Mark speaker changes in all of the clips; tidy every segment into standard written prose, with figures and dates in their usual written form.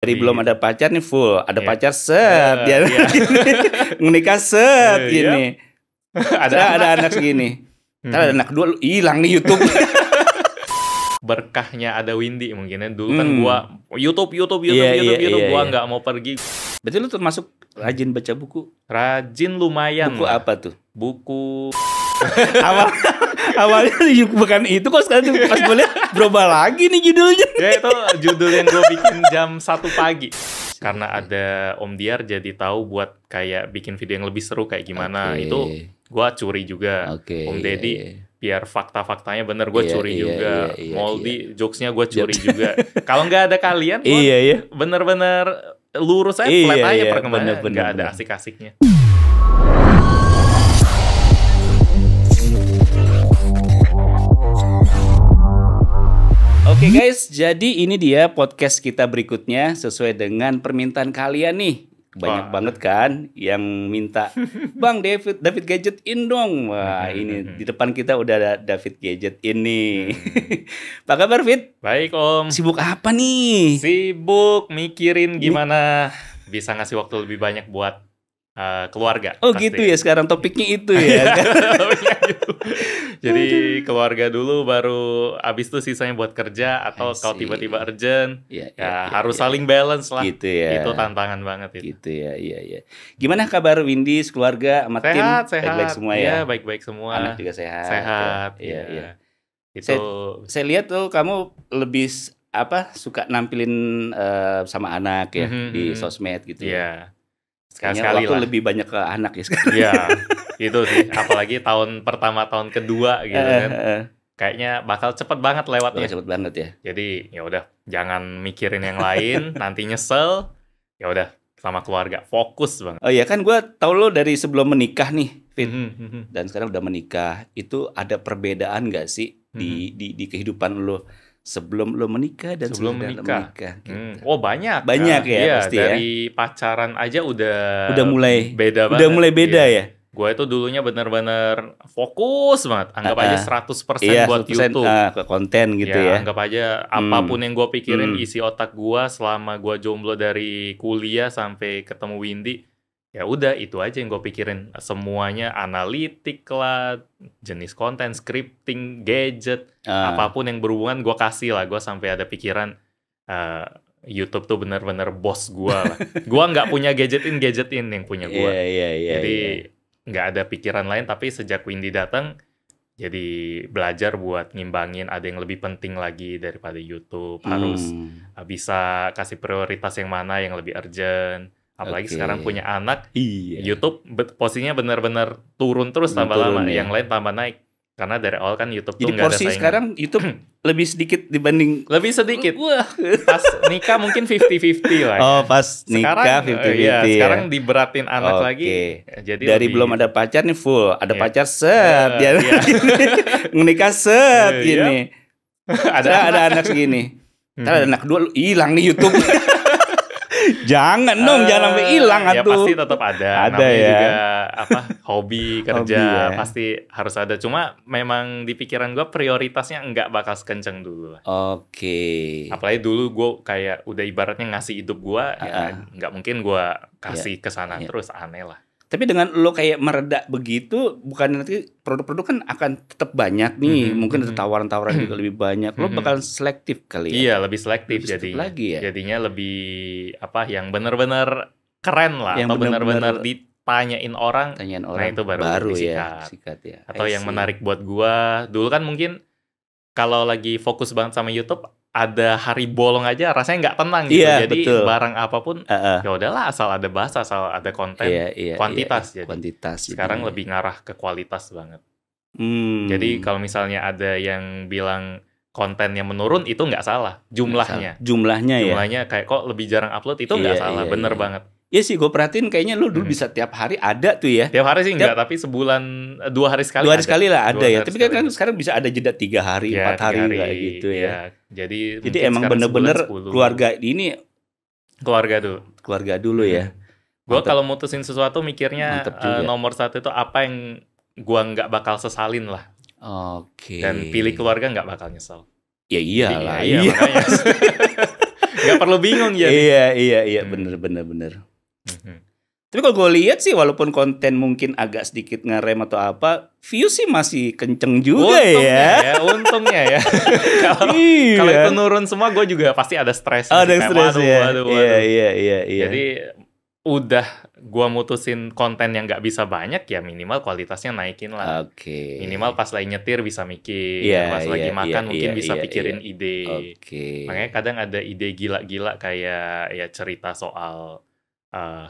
Speaker 1: Dari belum ada pacar nih full, ada
Speaker 2: Iya.
Speaker 1: pacar set, dia
Speaker 2: Iya.
Speaker 1: menikah set,
Speaker 2: Iya.
Speaker 1: gini. Ada anak segini. Ntar ada anak kedua, hilang nih YouTube.
Speaker 2: Berkahnya ada Windy mungkin ya. Dulu kan gua YouTube,
Speaker 1: Iya,
Speaker 2: gua
Speaker 1: iya.
Speaker 2: nggak mau pergi.
Speaker 1: Berarti lu termasuk rajin baca buku?
Speaker 2: Rajin lumayan
Speaker 1: Buku
Speaker 2: lah.
Speaker 1: apa tuh?
Speaker 2: Buku
Speaker 1: Awalnya bukan itu kok, sekarang pas gue lihat berubah lagi nih judulnya.
Speaker 2: ya itu judul yang gue bikin jam 1 pagi. Karena ada Om Diar jadi tahu buat kayak bikin video yang lebih seru kayak gimana.
Speaker 1: Oke.
Speaker 2: Itu gue curi juga.
Speaker 1: Oke.
Speaker 2: Om Deddy biar fakta-faktanya bener gue
Speaker 1: Iya,
Speaker 2: curi
Speaker 1: iya,
Speaker 2: juga.
Speaker 1: iya,
Speaker 2: Moldy jokesnya gue curi juga. Kalau nggak ada kalian, gua
Speaker 1: Iya.
Speaker 2: bener-bener lurus aja,
Speaker 1: Iya,
Speaker 2: flat aja
Speaker 1: iya,
Speaker 2: perkembangannya.
Speaker 1: bener,
Speaker 2: Nggak ada
Speaker 1: bener.
Speaker 2: asik-asiknya.
Speaker 1: Oke guys, jadi ini dia podcast kita berikutnya sesuai dengan permintaan kalian nih. Banyak banget kan yang minta, Bang David Gadget in dong. Wah ini di depan kita udah ada David Gadget ini. Apa kabar Fit?
Speaker 2: Baik Om.
Speaker 1: Sibuk apa nih?
Speaker 2: Sibuk mikirin gimana bisa ngasih waktu lebih banyak buat keluarga.
Speaker 1: Oh
Speaker 2: pasti.
Speaker 1: gitu ya, sekarang topiknya itu ya.
Speaker 2: Jadi keluarga dulu, baru abis itu sisanya buat kerja, atau kalau tiba-tiba urgent ya harus saling balance lah.
Speaker 1: Gitu ya.
Speaker 2: Itu tantangan banget itu.
Speaker 1: Gitu ya, iya. Gimana kabar Windy, keluarga, sama tim?
Speaker 2: Sehat.
Speaker 1: Baik-baik semua ya?
Speaker 2: Iya, baik-baik semua.
Speaker 1: Anak juga sehat.
Speaker 2: Sehat.
Speaker 1: Iya.
Speaker 2: Itu
Speaker 1: Saya lihat tuh kamu lebih suka nampilin sama anak ya di sosmed gitu ya.
Speaker 2: Iya.
Speaker 1: Kayaknya
Speaker 2: Sekali-sekali
Speaker 1: waktu
Speaker 2: lah.
Speaker 1: lebih banyak ke anak ya sekarang.
Speaker 2: Iya, itu sih. Apalagi tahun pertama, tahun kedua gitu kan. Kayaknya bakal cepet banget lewatnya.
Speaker 1: Cepet banget ya.
Speaker 2: Jadi ya udah, jangan mikirin yang lain, nanti nyesel. Ya udah, sama keluarga fokus banget.
Speaker 1: Oh iya kan, gue tau lo dari sebelum menikah nih, Fit.
Speaker 2: Mhm.
Speaker 1: Dan sekarang udah menikah. Itu ada perbedaan nggak sih di kehidupan lo sebelum lo menikah dan
Speaker 2: Sebelum
Speaker 1: sesudah
Speaker 2: menikah.
Speaker 1: gitu.
Speaker 2: Oh banyak.
Speaker 1: Banyak ya,
Speaker 2: Iya,
Speaker 1: pasti ya.
Speaker 2: dari pacaran aja udah
Speaker 1: mulai
Speaker 2: beda banget.
Speaker 1: Udah mulai beda ya.
Speaker 2: Gue itu dulunya bener-bener fokus banget. Anggap aja 100% buat
Speaker 1: 100%
Speaker 2: YouTube.
Speaker 1: ke konten gitu ya.
Speaker 2: Anggap aja apapun yang gue pikirin, isi otak gue selama gue jomblo dari kuliah sampai ketemu Windy, ya udah itu aja yang gue pikirin. Semuanya analitik lah, jenis konten, scripting, gadget, apapun yang berhubungan gue kasih lah. Gue sampai ada pikiran YouTube tuh bener-bener bos gue lah. Gue nggak punya gadgetin yang punya gue. Jadi nggak ada pikiran lain. Tapi sejak Windy datang, jadi belajar buat ngimbangin, ada yang lebih penting lagi daripada YouTube. Harus bisa kasih prioritas yang mana yang lebih urgent. Apalagi sekarang punya anak, YouTube posisinya benar-benar turun terus tambah lama, yang lain tambah naik. Karena dari awal kan YouTube tuh nggak ada saingan. Jadi porsi
Speaker 1: sekarang YouTube lebih sedikit dibanding...
Speaker 2: Lebih sedikit. Pas nikah mungkin 50-50 lah.
Speaker 1: Oh, pas nikah 50-50 ya.
Speaker 2: Sekarang diberatin anak lagi.
Speaker 1: Jadi dari belum ada pacar nih full, ada pacar set, dia menikah set, gini. Ada anak segini. Ntar ada anak kedua, hilang nih YouTube. Jangan sampai hilang
Speaker 2: ya
Speaker 1: atuh.
Speaker 2: pasti tetap ada.
Speaker 1: Ada
Speaker 2: namanya
Speaker 1: ya.
Speaker 2: juga hobi kerja,
Speaker 1: Hobi ya.
Speaker 2: pasti harus ada. Cuma memang di pikiran gue prioritasnya nggak bakal sekenceng dulu lah.
Speaker 1: Oke.
Speaker 2: Apalagi dulu gue kayak udah ibaratnya ngasih hidup gue, ya nggak mungkin gue kasih ke sana terus, aneh lah.
Speaker 1: Tapi dengan lo kayak meredak begitu, bukan nanti produk-produk kan akan tetap banyak nih, mungkin ada tawaran-tawaran juga lebih banyak. Lo bakal selektif kali ya?
Speaker 2: Iya, lebih selektif
Speaker 1: lagi ya?
Speaker 2: Jadinya lebih yang benar-benar keren lah,
Speaker 1: yang
Speaker 2: atau benar-benar ditanyain orang. Nah itu baru
Speaker 1: ya, sikat ya.
Speaker 2: Atau yang menarik buat gua, dulu kan mungkin kalau lagi fokus banget sama YouTube, ada hari bolong aja rasanya nggak tenang gitu. Jadi betul. Barang apapun ya udahlah, asal ada bahasa, asal ada konten, kuantitas. Jadi
Speaker 1: kuantitas.
Speaker 2: Sekarang lebih ngarah ke kualitas banget. Jadi kalau misalnya ada yang bilang kontennya menurun, itu nggak salah. Jumlahnya ya. Kayak kok lebih jarang upload, itu nggak salah. Bener banget.
Speaker 1: Iya sih, gue perhatiin kayaknya lu dulu bisa tiap hari ada tuh ya.
Speaker 2: Tiap hari sih enggak, tapi sebulan 2 hari sekali.
Speaker 1: 2 hari sekali lah ada ya. Tapi kan sekarang bisa ada jeda 3 hari, 4 hari kayak gitu ya.
Speaker 2: Jadi
Speaker 1: emang bener-bener keluarga ini.
Speaker 2: Keluarga dulu
Speaker 1: ya.
Speaker 2: Gue kalau mutusin sesuatu mikirnya nomor 1 itu apa yang gue nggak bakal sesalin lah.
Speaker 1: Oke.
Speaker 2: Dan pilih keluarga nggak bakal nyesel.
Speaker 1: Ya iyalah.
Speaker 2: Iya. Makanya. Nggak perlu bingung ya.
Speaker 1: Iya, bener. Tapi kalau gue lihat sih, walaupun konten mungkin agak sedikit ngerem atau apa, view sih masih kenceng juga
Speaker 2: Untungnya ya. Kalau itu nurun semua, gue juga pasti ada stres.
Speaker 1: Ada stres ya.
Speaker 2: Waduh.
Speaker 1: Iya.
Speaker 2: Jadi udah gue mutusin konten yang nggak bisa banyak ya, minimal kualitasnya naikin lah.
Speaker 1: Oke.
Speaker 2: Minimal pas lagi nyetir bisa mikir, pas lagi makan mungkin bisa pikirin ide. Makanya kadang ada ide gila-gila kayak ya cerita soal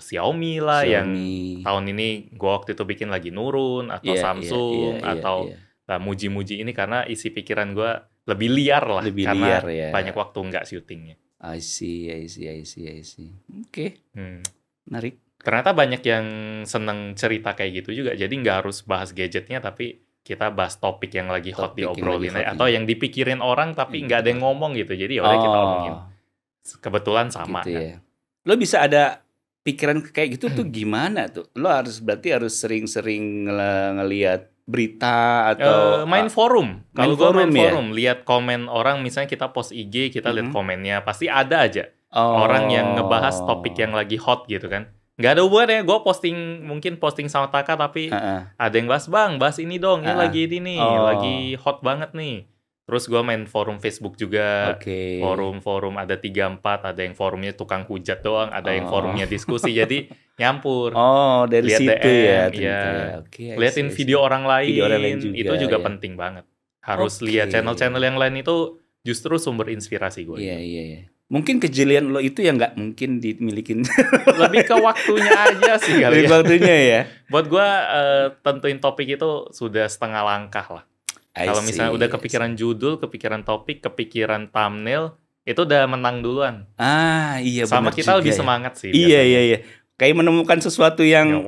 Speaker 2: Xiaomi lah yang tahun ini gue waktu itu bikin lagi nurun, atau Samsung, atau muji-muji ini karena isi pikiran gue lebih liar lah, karena banyak waktu nggak syutingnya.
Speaker 1: I see. Oke. Menarik.
Speaker 2: Ternyata banyak yang seneng cerita kayak gitu juga, jadi nggak harus bahas gadgetnya, tapi kita bahas topik yang lagi hot diobrolin, atau yang dipikirin orang tapi nggak ada yang ngomong gitu, jadi yaudah kita omongin. Kebetulan sama
Speaker 1: gitu kan. Lo bisa ada pikiran kayak gitu tuh gimana tuh? Lo berarti harus sering-sering ngelihat berita atau
Speaker 2: main forum. Kalau gue main forum, lihat komen orang, misalnya kita post IG, kita lihat komennya, pasti ada aja orang yang ngebahas topik yang lagi hot gitu kan. Nggak ada hubungannya, gue mungkin posting sama Taka, tapi ada yang bahas ini dong, ini lagi ini nih, lagi hot banget nih. Terus gue main forum Facebook juga, forum ada 3-4, ada yang forumnya tukang hujat doang, ada yang forumnya diskusi, jadi nyampur.
Speaker 1: Dari lihat situ DM, ya.
Speaker 2: Liatin video orang lain juga, itu juga penting banget. Harus lihat channel-channel yang lain, itu justru sumber inspirasi gue.
Speaker 1: Iya. Mungkin kejelian lo itu yang nggak mungkin dimilikin.
Speaker 2: Lebih ke waktunya aja sih kali ya.
Speaker 1: Waktunya ya.
Speaker 2: Buat gue tentuin topik itu sudah setengah langkah lah. Kalau misalnya udah kepikiran judul, kepikiran topik, kepikiran thumbnail, itu udah menang duluan.
Speaker 1: Iya.
Speaker 2: Sama kita lebih semangat sih.
Speaker 1: Iya. Kayak menemukan sesuatu yang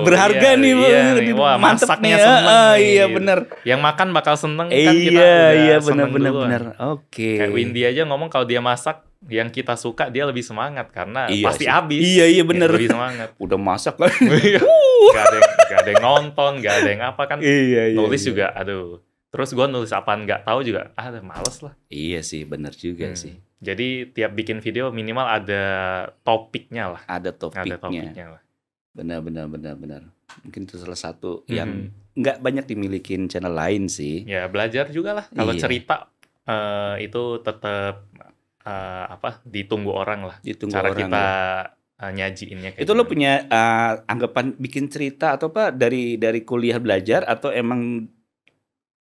Speaker 1: berharga nih.
Speaker 2: Wah, masaknya seneng.
Speaker 1: Iya benar.
Speaker 2: Yang makan bakal seneng kan kita
Speaker 1: udah
Speaker 2: seneng duluan.
Speaker 1: Benar. Oke.
Speaker 2: Kayak Windy aja ngomong kalau dia masak yang kita suka, dia lebih semangat karena pasti habis.
Speaker 1: Iya benar.
Speaker 2: Lebih semangat.
Speaker 1: Udah masak kan.
Speaker 2: Gak ada yang nonton, gak ada yang apa kan. Nulis juga, aduh. Terus gue nulis apaan nggak tahu juga, males lah.
Speaker 1: Iya sih, benar juga sih.
Speaker 2: Jadi tiap bikin video minimal ada topiknya lah.
Speaker 1: Ada topiknya
Speaker 2: lah.
Speaker 1: Benar. Mungkin itu salah satu yang nggak banyak dimilikin channel lain sih.
Speaker 2: Ya belajar juga lah. Kalau cerita itu tetap ditunggu orang lah. Cara kita nyajiinnya.
Speaker 1: Itu lo punya anggapan bikin cerita atau apa dari kuliah belajar atau emang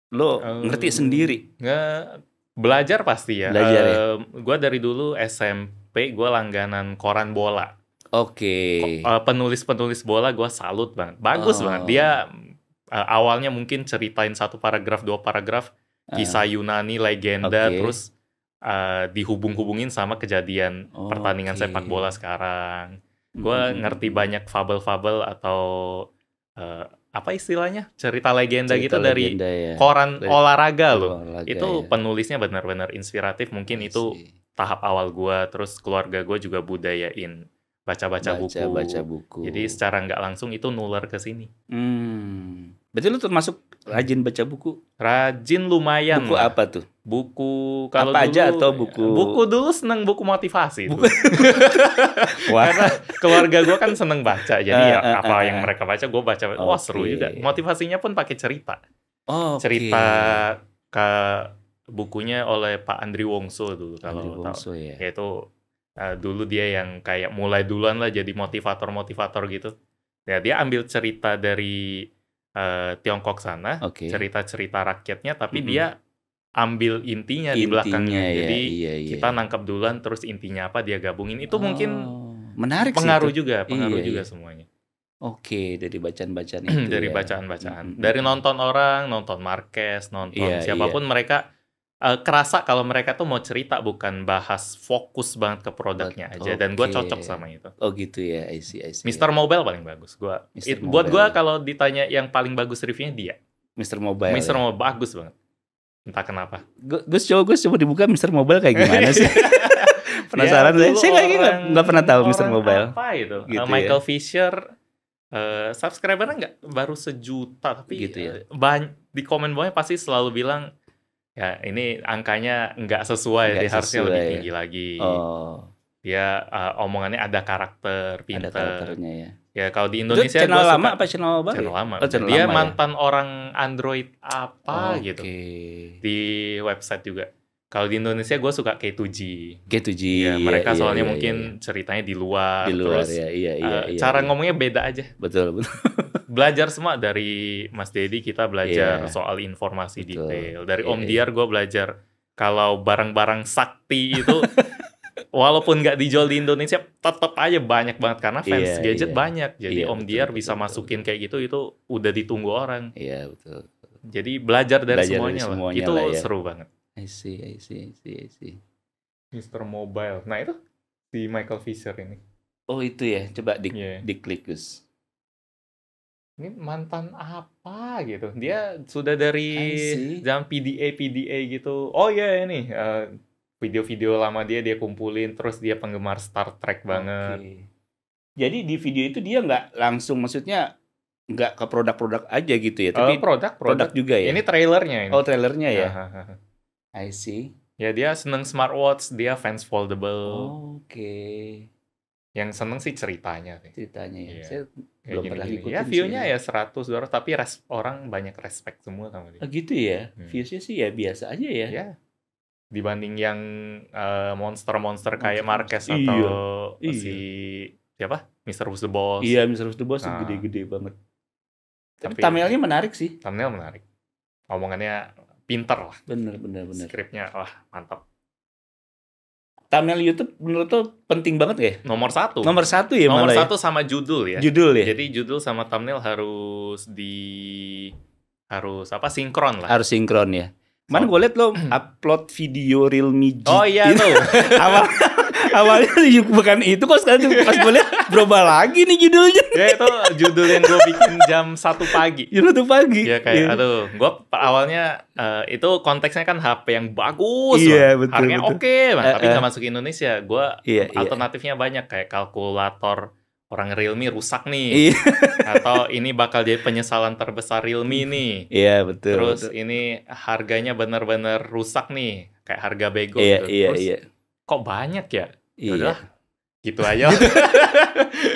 Speaker 1: lo ngerti sendiri?
Speaker 2: Nggak, belajar pasti ya.
Speaker 1: Belajar ya?
Speaker 2: Gue dari dulu SMP gue langganan koran bola.
Speaker 1: Oke.
Speaker 2: Penulis bola gue salut banget. Bagus banget. Dia awalnya mungkin ceritain 1 paragraf, 2 paragraf kisah Yunani legenda, terus dihubung-hubungin sama kejadian pertandingan sepak bola sekarang. Gue ngerti banyak fabel-fabel atau apa istilahnya, cerita legenda gitu dari koran olahraga loh. Itu penulisnya benar-benar inspiratif. Mungkin itu tahap awal gue. Terus keluarga gue juga budayain baca buku. Jadi secara nggak langsung itu nular ke sini.
Speaker 1: Berarti lu termasuk rajin baca buku?
Speaker 2: Rajin lumayan.
Speaker 1: Buku apa tuh?
Speaker 2: Buku kalau
Speaker 1: apa
Speaker 2: dulu,
Speaker 1: aja atau buku?
Speaker 2: Buku dulu seneng buku motivasi. Karena keluarga gue kan seneng baca. Jadi apa yang mereka baca gue baca. Wah seru juga. Motivasinya pun pakai cerita. Cerita ke bukunya oleh Pak Andri Wongso dulu. Kalau tahu. Yaitu dulu dia yang kayak mulai duluan lah jadi motivator gitu. Ya, dia ambil cerita dari Tiongkok sana, cerita-cerita rakyatnya, tapi dia ambil intinya di belakangnya. Jadi kita nangkep duluan, terus intinya apa dia gabungin. Itu mungkin
Speaker 1: menarik
Speaker 2: pengaruh
Speaker 1: sih
Speaker 2: juga, juga semuanya.
Speaker 1: Dari bacaan-bacaan itu.
Speaker 2: Dari bacaan-bacaan. Dari nonton orang, nonton Marquez, nonton siapapun mereka. Kerasa kalau mereka tuh mau cerita, bukan bahas fokus banget ke produknya aja. Dan gue cocok sama itu.
Speaker 1: Gitu ya, I see.
Speaker 2: Mr. Mobile paling bagus. Buat gue kalau ditanya yang paling bagus reviewnya dia.
Speaker 1: Mr. Mobile.
Speaker 2: Mobile bagus banget. Entah kenapa.
Speaker 1: Gue coba dibuka Mr. Mobile kayak gimana sih? Penasaran saya. Saya lagi nggak pernah tahu Mr. Mobile.
Speaker 2: Apa itu? Gitu Michael Fisher. Subscribernya baru 1 juta, tapi
Speaker 1: gitu ya?
Speaker 2: Di komen bawahnya pasti selalu bilang ya ini angkanya nggak sesuai,
Speaker 1: Nggak
Speaker 2: dia harusnya
Speaker 1: sesuai
Speaker 2: lebih
Speaker 1: ya.
Speaker 2: tinggi lagi.
Speaker 1: Oh,
Speaker 2: Dia omongannya ada karakter,
Speaker 1: ada
Speaker 2: pinter.
Speaker 1: karakternya ya.
Speaker 2: Ya kalau di
Speaker 1: Itu
Speaker 2: Indonesia
Speaker 1: channel
Speaker 2: gue
Speaker 1: lama
Speaker 2: suka
Speaker 1: apa channel baru?
Speaker 2: channel
Speaker 1: ya?
Speaker 2: lama.
Speaker 1: Oh, channel
Speaker 2: Dia
Speaker 1: lama ya.
Speaker 2: mantan orang Android apa gitu
Speaker 1: Oke.
Speaker 2: di website juga. Kalau di Indonesia gue suka K2G.
Speaker 1: G2G.
Speaker 2: Ya, mereka
Speaker 1: iya,
Speaker 2: soalnya
Speaker 1: iya,
Speaker 2: mungkin
Speaker 1: iya.
Speaker 2: ceritanya di luar.
Speaker 1: Di luar
Speaker 2: Terus
Speaker 1: ya, iya.
Speaker 2: cara
Speaker 1: iya.
Speaker 2: ngomongnya beda aja.
Speaker 1: Betul, betul.
Speaker 2: Belajar semua dari Mas Dedi, kita belajar
Speaker 1: Iya.
Speaker 2: soal informasi
Speaker 1: Betul.
Speaker 2: detail. Dari
Speaker 1: Iya,
Speaker 2: Om
Speaker 1: iya.
Speaker 2: Diar gue belajar kalau barang-barang sakti itu walaupun nggak dijual di Indonesia tetap aja banyak banget karena fans
Speaker 1: Iya,
Speaker 2: gadget
Speaker 1: iya.
Speaker 2: banyak. Jadi
Speaker 1: Iya,
Speaker 2: Om
Speaker 1: betul,
Speaker 2: Diar
Speaker 1: betul,
Speaker 2: bisa
Speaker 1: betul,
Speaker 2: masukin kayak gitu itu udah ditunggu orang.
Speaker 1: Iya, betul.
Speaker 2: Jadi belajar dari
Speaker 1: Belajar dari
Speaker 2: semuanya lah.
Speaker 1: semuanya
Speaker 2: Itu
Speaker 1: lah ya.
Speaker 2: seru banget.
Speaker 1: I see.
Speaker 2: Mr. Mobile. Nah itu si Michael Fisher ini.
Speaker 1: Oh, itu ya. Coba
Speaker 2: Iya.
Speaker 1: diklik, Gus.
Speaker 2: Ini mantan apa gitu. Dia sudah dari
Speaker 1: I see.
Speaker 2: zaman PDA gitu. Oh iya ini video-video lama dia kumpulin, terus dia penggemar Star Trek banget.
Speaker 1: Oke. Jadi di video itu dia nggak langsung, maksudnya nggak ke produk-produk aja gitu ya, tapi
Speaker 2: Produk
Speaker 1: juga ya.
Speaker 2: Ini trailernya ini.
Speaker 1: Oh, trailernya ya.
Speaker 2: Hahaha.
Speaker 1: I see.
Speaker 2: Ya dia seneng smartwatch, dia fans foldable.
Speaker 1: Oke.
Speaker 2: Yang seneng sih ceritanya sih.
Speaker 1: Ceritanya ya.
Speaker 2: Iya.
Speaker 1: Saya
Speaker 2: Kayak
Speaker 1: belum pernah
Speaker 2: gini-gini.
Speaker 1: ngikutin
Speaker 2: Ya
Speaker 1: sih
Speaker 2: view-nya
Speaker 1: ini.
Speaker 2: ya 100 200 tapi orang banyak respect semua sama dia.
Speaker 1: Oh, gitu ya.
Speaker 2: Hmm.
Speaker 1: Viewsnya sih ya biasa aja ya.
Speaker 2: Ya. Dibanding yang monster-monster kayak Marquez
Speaker 1: Iya.
Speaker 2: atau
Speaker 1: Iya.
Speaker 2: si siapa? Mr. Who's the Boss.
Speaker 1: Iya, Mr. The Boss
Speaker 2: Nah.
Speaker 1: gede-gede banget. Tapi
Speaker 2: Tapi-
Speaker 1: thumbnailnya menarik sih.
Speaker 2: Thumbnail menarik. Omongannya pinter lah.
Speaker 1: Bener.
Speaker 2: Skripnya wah mantap.
Speaker 1: Thumbnail YouTube menurut lo penting banget ya?
Speaker 2: Nomor 1.
Speaker 1: Nomor 1 ya
Speaker 2: Nomor
Speaker 1: malah
Speaker 2: 1 sama judul ya.
Speaker 1: Judul ya?
Speaker 2: Jadi judul sama thumbnail harus sinkron lah.
Speaker 1: Harus sinkron ya. Mana gue liat lo upload video Realme GT.
Speaker 2: Oh iya tuh.
Speaker 1: Awalnya bukan itu, kok sekarang pas gue liat berubah lagi nih judulnya.
Speaker 2: Ya itu judul yang gue bikin jam 1 pagi.
Speaker 1: Jam 1 pagi.
Speaker 2: Ya kayak aduh, gue awalnya itu konteksnya kan HP yang bagus,
Speaker 1: Iya,
Speaker 2: loh.
Speaker 1: betul,
Speaker 2: Harganya
Speaker 1: betul.
Speaker 2: oke banget, tapi nggak masuk ke Indonesia. Gue
Speaker 1: Iya.
Speaker 2: alternatifnya banyak kayak kalkulator orang Realme rusak nih,
Speaker 1: Iya.
Speaker 2: atau ini bakal jadi penyesalan terbesar Realme nih.
Speaker 1: Iya, betul.
Speaker 2: Terus
Speaker 1: betul.
Speaker 2: ini harganya benar-benar rusak nih, kayak harga bego
Speaker 1: Iya,
Speaker 2: gitu.
Speaker 1: iya,
Speaker 2: Terus
Speaker 1: iya.
Speaker 2: kok banyak ya?
Speaker 1: Iya.
Speaker 2: Udah, gitu aja.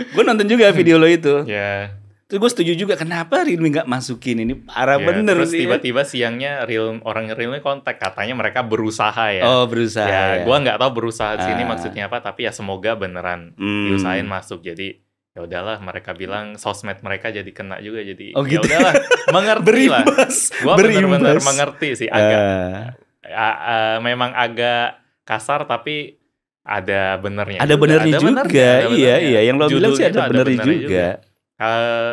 Speaker 1: Gue nonton juga video lo itu.
Speaker 2: Ya.
Speaker 1: Terus gue setuju juga, kenapa Realme nggak masukin ini, parah
Speaker 2: Ya,
Speaker 1: bener
Speaker 2: terus
Speaker 1: sih.
Speaker 2: tiba-tiba siangnya orang Realme kontak, katanya mereka berusaha ya.
Speaker 1: Oh, berusaha.
Speaker 2: Ya, gua nggak tahu berusaha di sini
Speaker 1: Ah.
Speaker 2: maksudnya apa, tapi ya semoga beneran diusahain masuk. Jadi ya udahlah, mereka bilang sosmed mereka jadi kena juga, jadi
Speaker 1: Oh, gitu.
Speaker 2: ya udahlah, mengerti lah.
Speaker 1: Berimbas.
Speaker 2: Gua bener-bener
Speaker 1: Berimbas.
Speaker 2: mengerti sih, agak memang agak kasar tapi ada benernya.
Speaker 1: Ada benernya juga.
Speaker 2: ada
Speaker 1: Iya,
Speaker 2: benernya.
Speaker 1: yang lo bilang sih
Speaker 2: Judulnya
Speaker 1: ada
Speaker 2: tuh
Speaker 1: benernya
Speaker 2: benernya
Speaker 1: juga.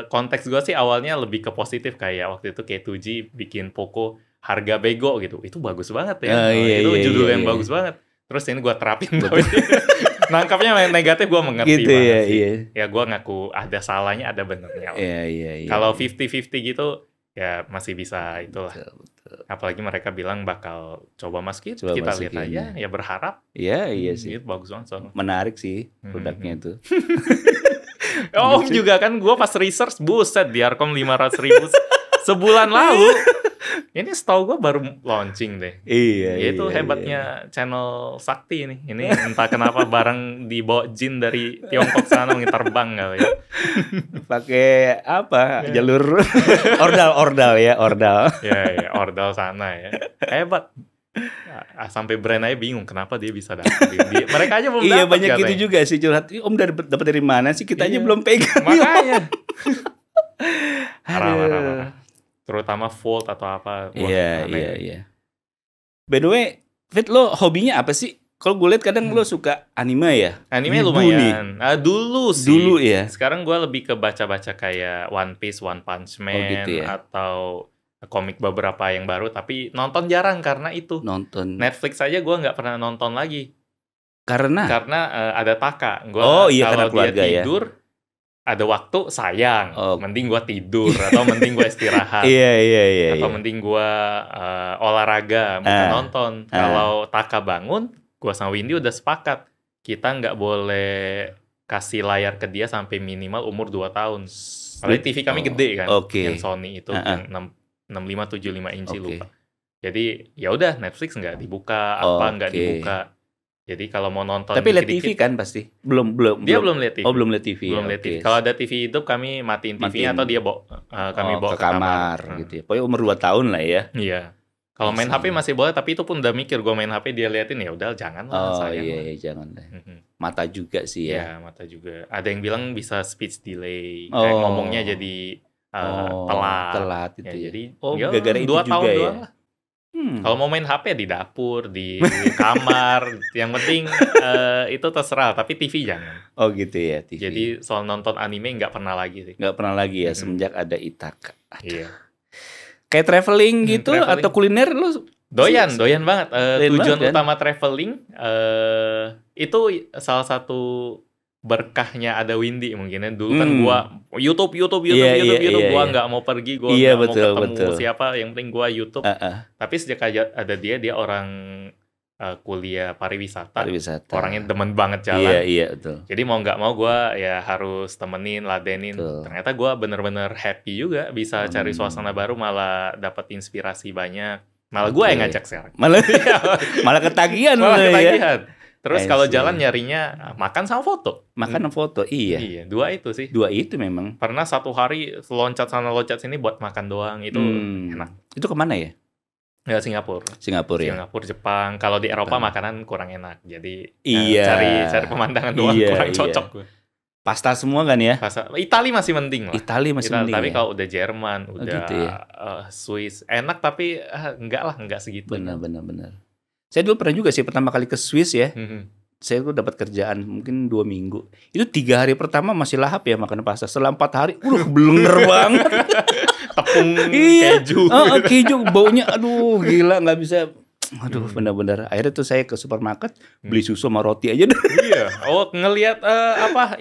Speaker 2: Konteks gue sih awalnya lebih ke positif, kayak waktu itu K2G bikin Poco harga bego gitu, itu bagus banget ya.
Speaker 1: Iya,
Speaker 2: Itu
Speaker 1: iya,
Speaker 2: judul
Speaker 1: iya,
Speaker 2: yang
Speaker 1: iya.
Speaker 2: bagus banget. Terus ini gue terapin tapi nangkapnya yang negatif gue mengerti
Speaker 1: Gitu
Speaker 2: banget
Speaker 1: ya,
Speaker 2: sih.
Speaker 1: iya.
Speaker 2: Ya gue ngaku ada salahnya, ada benernya.
Speaker 1: Iya.
Speaker 2: Kalau 50-50 gitu ya masih bisa itulah.
Speaker 1: Betul.
Speaker 2: Apalagi mereka bilang bakal coba masukin,
Speaker 1: Coba
Speaker 2: kita
Speaker 1: masukin,
Speaker 2: lihat aja. Ya berharap.
Speaker 1: Iya sih.
Speaker 2: Itu bagus banget soalnya.
Speaker 1: Menarik sih produknya itu.
Speaker 2: Oh juga kan gue pas research, buset Diarcom 500.000 sebulan lalu. Ini setahu gue baru launching deh.
Speaker 1: Iya.
Speaker 2: Itu hebatnya channel Sakti ini. Ini entah kenapa barang dibawa jin dari Tiongkok sana terbang kali ya.
Speaker 1: Pakai apa? Jalur ordal ya.
Speaker 2: Ya, ordal sana ya. Hebat. Sampai brand aja bingung kenapa dia bisa dapat. Mereka aja belum dapat.
Speaker 1: Iya, banyak
Speaker 2: katanya.
Speaker 1: gitu juga sih curhat. Om dapat dari mana sih? Kita aja
Speaker 2: Iya.
Speaker 1: belum pegang.
Speaker 2: Makanya.
Speaker 1: Aduh.
Speaker 2: Parah. Terutama Volt atau apa. Wah,
Speaker 1: Iya.
Speaker 2: aneh.
Speaker 1: By the way, Fit, lo hobinya apa sih? Kalau gue lihat kadang lo suka anime ya?
Speaker 2: Anime
Speaker 1: Wibu
Speaker 2: lumayan. Dulu sih.
Speaker 1: Dulu ya.
Speaker 2: Sekarang gue lebih ke baca-baca kayak One Piece, One Punch Man,
Speaker 1: gitu ya.
Speaker 2: atau komik beberapa yang baru. Tapi nonton jarang karena itu.
Speaker 1: Nonton.
Speaker 2: Netflix aja gue nggak pernah nonton lagi.
Speaker 1: Karena
Speaker 2: Ada Taka. Gua,
Speaker 1: Oh, iya, karena
Speaker 2: kalau
Speaker 1: keluarga
Speaker 2: dia
Speaker 1: ya.
Speaker 2: tidur, ada waktu sayang.
Speaker 1: Oh.
Speaker 2: Mending gue tidur atau mending gue istirahat.
Speaker 1: Iya.
Speaker 2: Atau mending gue olahraga, bukan nonton.
Speaker 1: Ah.
Speaker 2: Kalau Taka bangun, gue sama Windy udah sepakat. Kita nggak boleh kasih layar ke dia sampai minimal umur 2 tahun. Soalnya TV kami gede kan.
Speaker 1: Oke.
Speaker 2: Yang Sony itu, yang 65-75 inci
Speaker 1: Oke.
Speaker 2: lupa. Jadi ya udah Netflix nggak dibuka, nggak dibuka. Jadi kalau mau nonton
Speaker 1: tapi lihat TV kan pasti? Belum.
Speaker 2: Dia belum lihat TV.
Speaker 1: Oh, belum lihat TV.
Speaker 2: Belum lihat TV. Kalau ada TV hidup kami matiin TV-nya atau dia kami bawa
Speaker 1: ke kamar gitu ya. Pokoknya umur 2 tahun lah ya.
Speaker 2: Iya. Kalau main HP masih boleh, tapi itu pun udah mikir gue main HP dia liatin, ya udah jangan lah, sayang.
Speaker 1: Iya, jangan deh. Mata juga sih ya.
Speaker 2: Iya, mata juga. Ada yang bilang bisa speech delay, kayak ngomongnya jadi telat gitu ya. Jadi
Speaker 1: gara-gara itu
Speaker 2: 2
Speaker 1: juga
Speaker 2: tahun
Speaker 1: ya.
Speaker 2: doang lah. Kalau mau main HP di dapur, di kamar, yang penting itu terserah, tapi TV jangan.
Speaker 1: Oh gitu ya, TV.
Speaker 2: Jadi soal nonton anime nggak pernah lagi sih.
Speaker 1: Nggak pernah lagi ya, semenjak ada Ithaka.
Speaker 2: Iya.
Speaker 1: Kayak traveling gitu atau kuliner lu
Speaker 2: doyan banget. Tujuan
Speaker 1: banget, kan?
Speaker 2: utama traveling itu salah satu berkahnya ada Windy mungkin ya. Dulu kan gua YouTube gua nggak mau pergi, gua nggak mau ketemu siapa, yang penting gua YouTube. Tapi sejak ada dia orang kuliah pariwisata. Orangnya demen banget jalan.
Speaker 1: Iya betul.
Speaker 2: Jadi mau nggak mau gua ya harus temenin, ladenin. Ternyata gua bener-bener happy juga bisa cari suasana baru, malah dapat inspirasi banyak. Malah gua yang ngajak sekarang.
Speaker 1: Malah ketagihan.
Speaker 2: Ya. Terus kalau jalan nyarinya makan sama foto.
Speaker 1: Makan sama foto, iya.
Speaker 2: Iya, 2 itu sih.
Speaker 1: 2 itu memang.
Speaker 2: Pernah 1 hari loncat sana loncat sini buat makan doang, itu enak.
Speaker 1: Itu kemana ya?
Speaker 2: Ya Singapura ya. Singapura, Jepang. Kalau di Eropa makanan kurang enak. Jadi cari pemandangan doang kurang cocok gue.
Speaker 1: Pasta semua kan ya?
Speaker 2: Itali masih mending lah.
Speaker 1: Mending.
Speaker 2: Tapi kalau udah Jerman, udah gitu ya? Swiss enak, tapi enggak segitu.
Speaker 1: Benar. Saya dulu pernah juga sih pertama kali ke Swiss ya. Saya tuh dapat kerjaan mungkin 2 minggu. Itu 3 hari pertama masih lahap ya makan pasta. Setelah 4 hari, blenger banget.
Speaker 2: Tepung keju.
Speaker 1: Keju baunya, aduh gila, nggak bisa. Aduh, benar-benar. Akhirnya tuh saya ke supermarket beli susu sama roti aja deh.
Speaker 2: Iya. Oh, ngelihat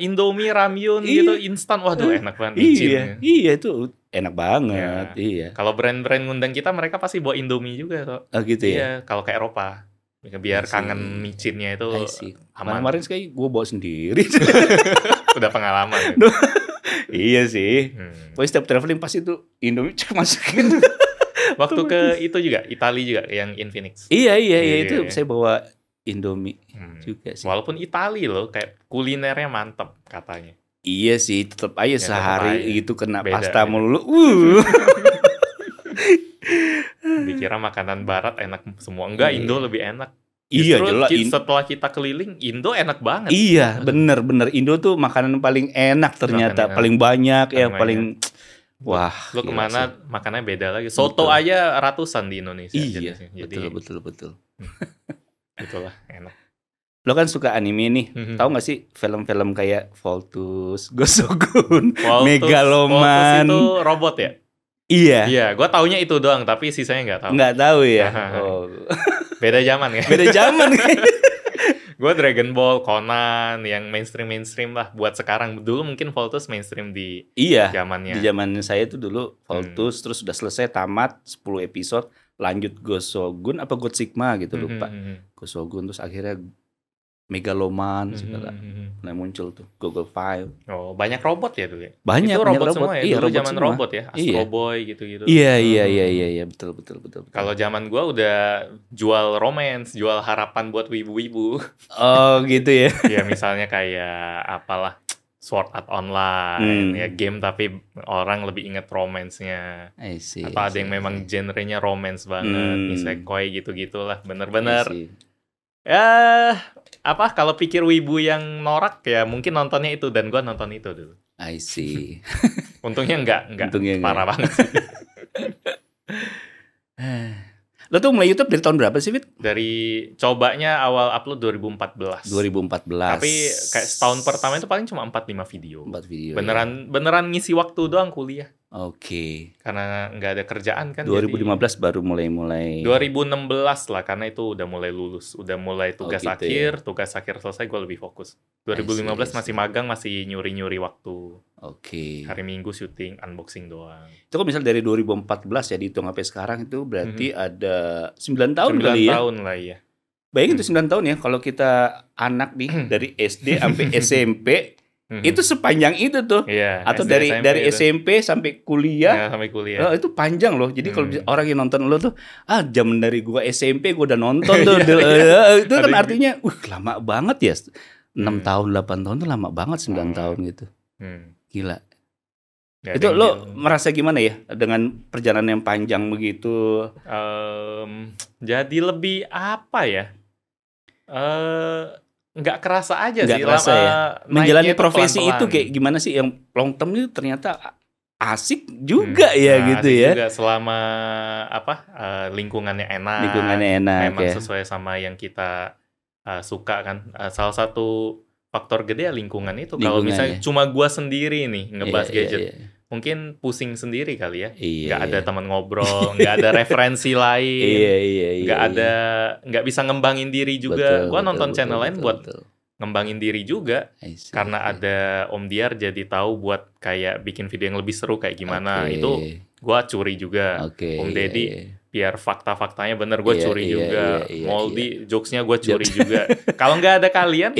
Speaker 2: Indomie, ramyun gitu instan. Waduh, enak banget.
Speaker 1: Iya itu enak banget. Iya.
Speaker 2: Kalau brand-brand ngundang kita, mereka pasti bawa Indomie juga kok.
Speaker 1: Oh gitu ya.
Speaker 2: Iya, kalau ke Eropa. Biar kangen micinnya itu aman.
Speaker 1: Kemarin sekali gue bawa sendiri.
Speaker 2: Udah pengalaman.
Speaker 1: Iya sih. Pokoknya setiap traveling pasti tuh Indomie masukin.
Speaker 2: Waktu ke itu juga, Italia juga yang Infinix.
Speaker 1: Iya itu saya bawa Indomie juga sih.
Speaker 2: Walaupun Italia loh, kayak kulinernya mantep katanya.
Speaker 1: Iya sih, tetap aja sehari gitu kena pasta melulu.
Speaker 2: Dikira makanan barat enak semua. Enggak, Indo lebih enak.
Speaker 1: Iya jelas.
Speaker 2: Setelah kita keliling, Indo enak banget.
Speaker 1: Iya, bener. Indo tuh makanan paling enak ternyata, paling banyak ya, paling. Wah,
Speaker 2: lo kemana makannya beda lagi. Soto aja ratusan di Indonesia.
Speaker 1: Iya,
Speaker 2: jadi,
Speaker 1: betul.
Speaker 2: Itulah enak.
Speaker 1: Lo kan suka anime nih, tahu nggak sih film-film kayak Voltus, Gosogun, Megaloman?
Speaker 2: Voltus itu robot ya? Iya, gue taunya itu doang, tapi sisanya nggak tahu.
Speaker 1: Nggak tahu ya.
Speaker 2: Beda zaman ya. Gue Dragon Ball, Conan, yang mainstream lah. Buat sekarang, dulu mungkin Voltus mainstream di zamannya.
Speaker 1: Di zaman saya itu dulu Voltus, terus udah selesai tamat 10 episode, lanjut Gosogun apa God Sigma gitu lupa. Gosogun terus akhirnya Megaloman segala. Mulai muncul tuh Google File.
Speaker 2: Oh, banyak robot ya dulu ya?
Speaker 1: Banyak
Speaker 2: robot
Speaker 1: semua
Speaker 2: ya.
Speaker 1: Iya,
Speaker 2: dulu zaman semua. Robot ya, Astro Boy gitu-gitu.
Speaker 1: Iya, betul.
Speaker 2: Kalau zaman gua udah jual romance, jual harapan buat wibu-wibu.
Speaker 1: Oh, gitu ya.
Speaker 2: Ya misalnya kayak apalah Sword Art Online, ya game tapi orang lebih inget romance-nya. Atau ada yang memang genrenya romance banget, isekai gitu-gitulah, bener-bener. Ya, kalau pikir wibu yang norak ya mungkin nontonnya itu, dan gua nonton itu dulu.
Speaker 1: I see.
Speaker 2: Untungnya enggak parah banget sih.
Speaker 1: Lo tuh mulai YouTube dari tahun berapa sih, Fit?
Speaker 2: Dari cobanya awal upload 2014. Tapi kayak setahun pertama itu paling cuma 4-5 video.
Speaker 1: 4 video.
Speaker 2: Beneran ngisi waktu doang kuliah.
Speaker 1: Oke.
Speaker 2: Karena nggak ada kerjaan kan.
Speaker 1: 2015 jadi, baru mulai.
Speaker 2: 2016 lah, karena itu udah mulai lulus, udah mulai tugas akhir, tugas akhir selesai gue lebih fokus. 2015 masih magang, masih nyuri waktu.
Speaker 1: Oke.
Speaker 2: Hari Minggu syuting, unboxing doang.
Speaker 1: Itu kan misal dari 2014 ya dihitung sampai sekarang itu berarti ada 9 tahun kali ya.
Speaker 2: 9 tahun lah ya.
Speaker 1: Bayangin tuh 9 tahun ya kalau kita anak nih dari SD sampai SMP Itu sepanjang itu tuh.
Speaker 2: Iya,
Speaker 1: Atau
Speaker 2: SD,
Speaker 1: dari
Speaker 2: itu.
Speaker 1: SMP sampai kuliah.
Speaker 2: Ya, sampai kuliah.
Speaker 1: Itu panjang loh. Jadi kalau orang yang nonton lo tuh, zaman dari gua SMP gua udah nonton tuh. Itu kan artinya, lama banget ya. 6 tahun, 8 tahun tuh lama banget, 9 tahun gitu. Gila.
Speaker 2: Ya,
Speaker 1: itu lo merasa gimana ya dengan perjalanan yang panjang begitu?
Speaker 2: Jadi lebih apa ya? Nggak kerasa aja
Speaker 1: nggak
Speaker 2: sih.
Speaker 1: Kerasa ya. Menjalani profesi
Speaker 2: pelan-pelan.
Speaker 1: itu kayak gimana sih yang long term itu ternyata asik juga ya gitu
Speaker 2: asik
Speaker 1: ya.
Speaker 2: Juga selama lingkungannya enak.
Speaker 1: Lingkungannya enak.
Speaker 2: Memang
Speaker 1: ya.
Speaker 2: sesuai sama yang kita suka kan. Salah satu faktor gede ya lingkungan itu. Kalau misalnya cuma gua sendiri nih ngebahas gadget. Mungkin pusing sendiri kali ya, nggak ada teman ngobrol, nggak ada referensi lain, nggak bisa ngembangin diri juga. Gua nonton channel lain buat ngembangin diri juga, karena ada Om Diar jadi tahu buat kayak bikin video yang lebih seru kayak gimana. Itu gua curi juga. Om Deddy biar fakta-faktanya bener, gue curi juga. Moldy jokesnya gue curi juga. Kalau nggak ada kalian,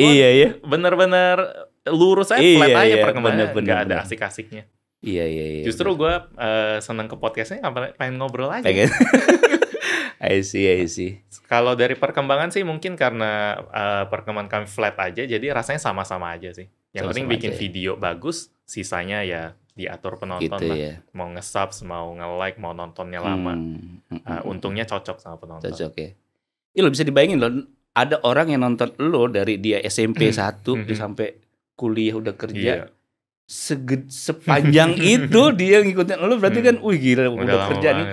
Speaker 2: bener-bener lurus aja, flat aja perkembangannya, nggak ada asik-asiknya.
Speaker 1: Iya.
Speaker 2: Justru gue seneng ke podcastnya, pengen ngobrol aja.
Speaker 1: I see.
Speaker 2: Kalau dari perkembangan sih mungkin karena perkembangan kami flat aja, jadi rasanya sama-sama aja sih. Yang penting bikin video bagus, sisanya ya diatur penonton gitu, lah. Ya. Mau nge-subs, mau nge-like, mau nontonnya lama. Untungnya cocok sama penonton.
Speaker 1: Cocok ya. Lo bisa dibayangin loh, ada orang yang nonton lo dari dia SMP 1 sampai kuliah udah kerja. Sepanjang itu dia ngikutin lo, berarti kan gila udah kerja nih.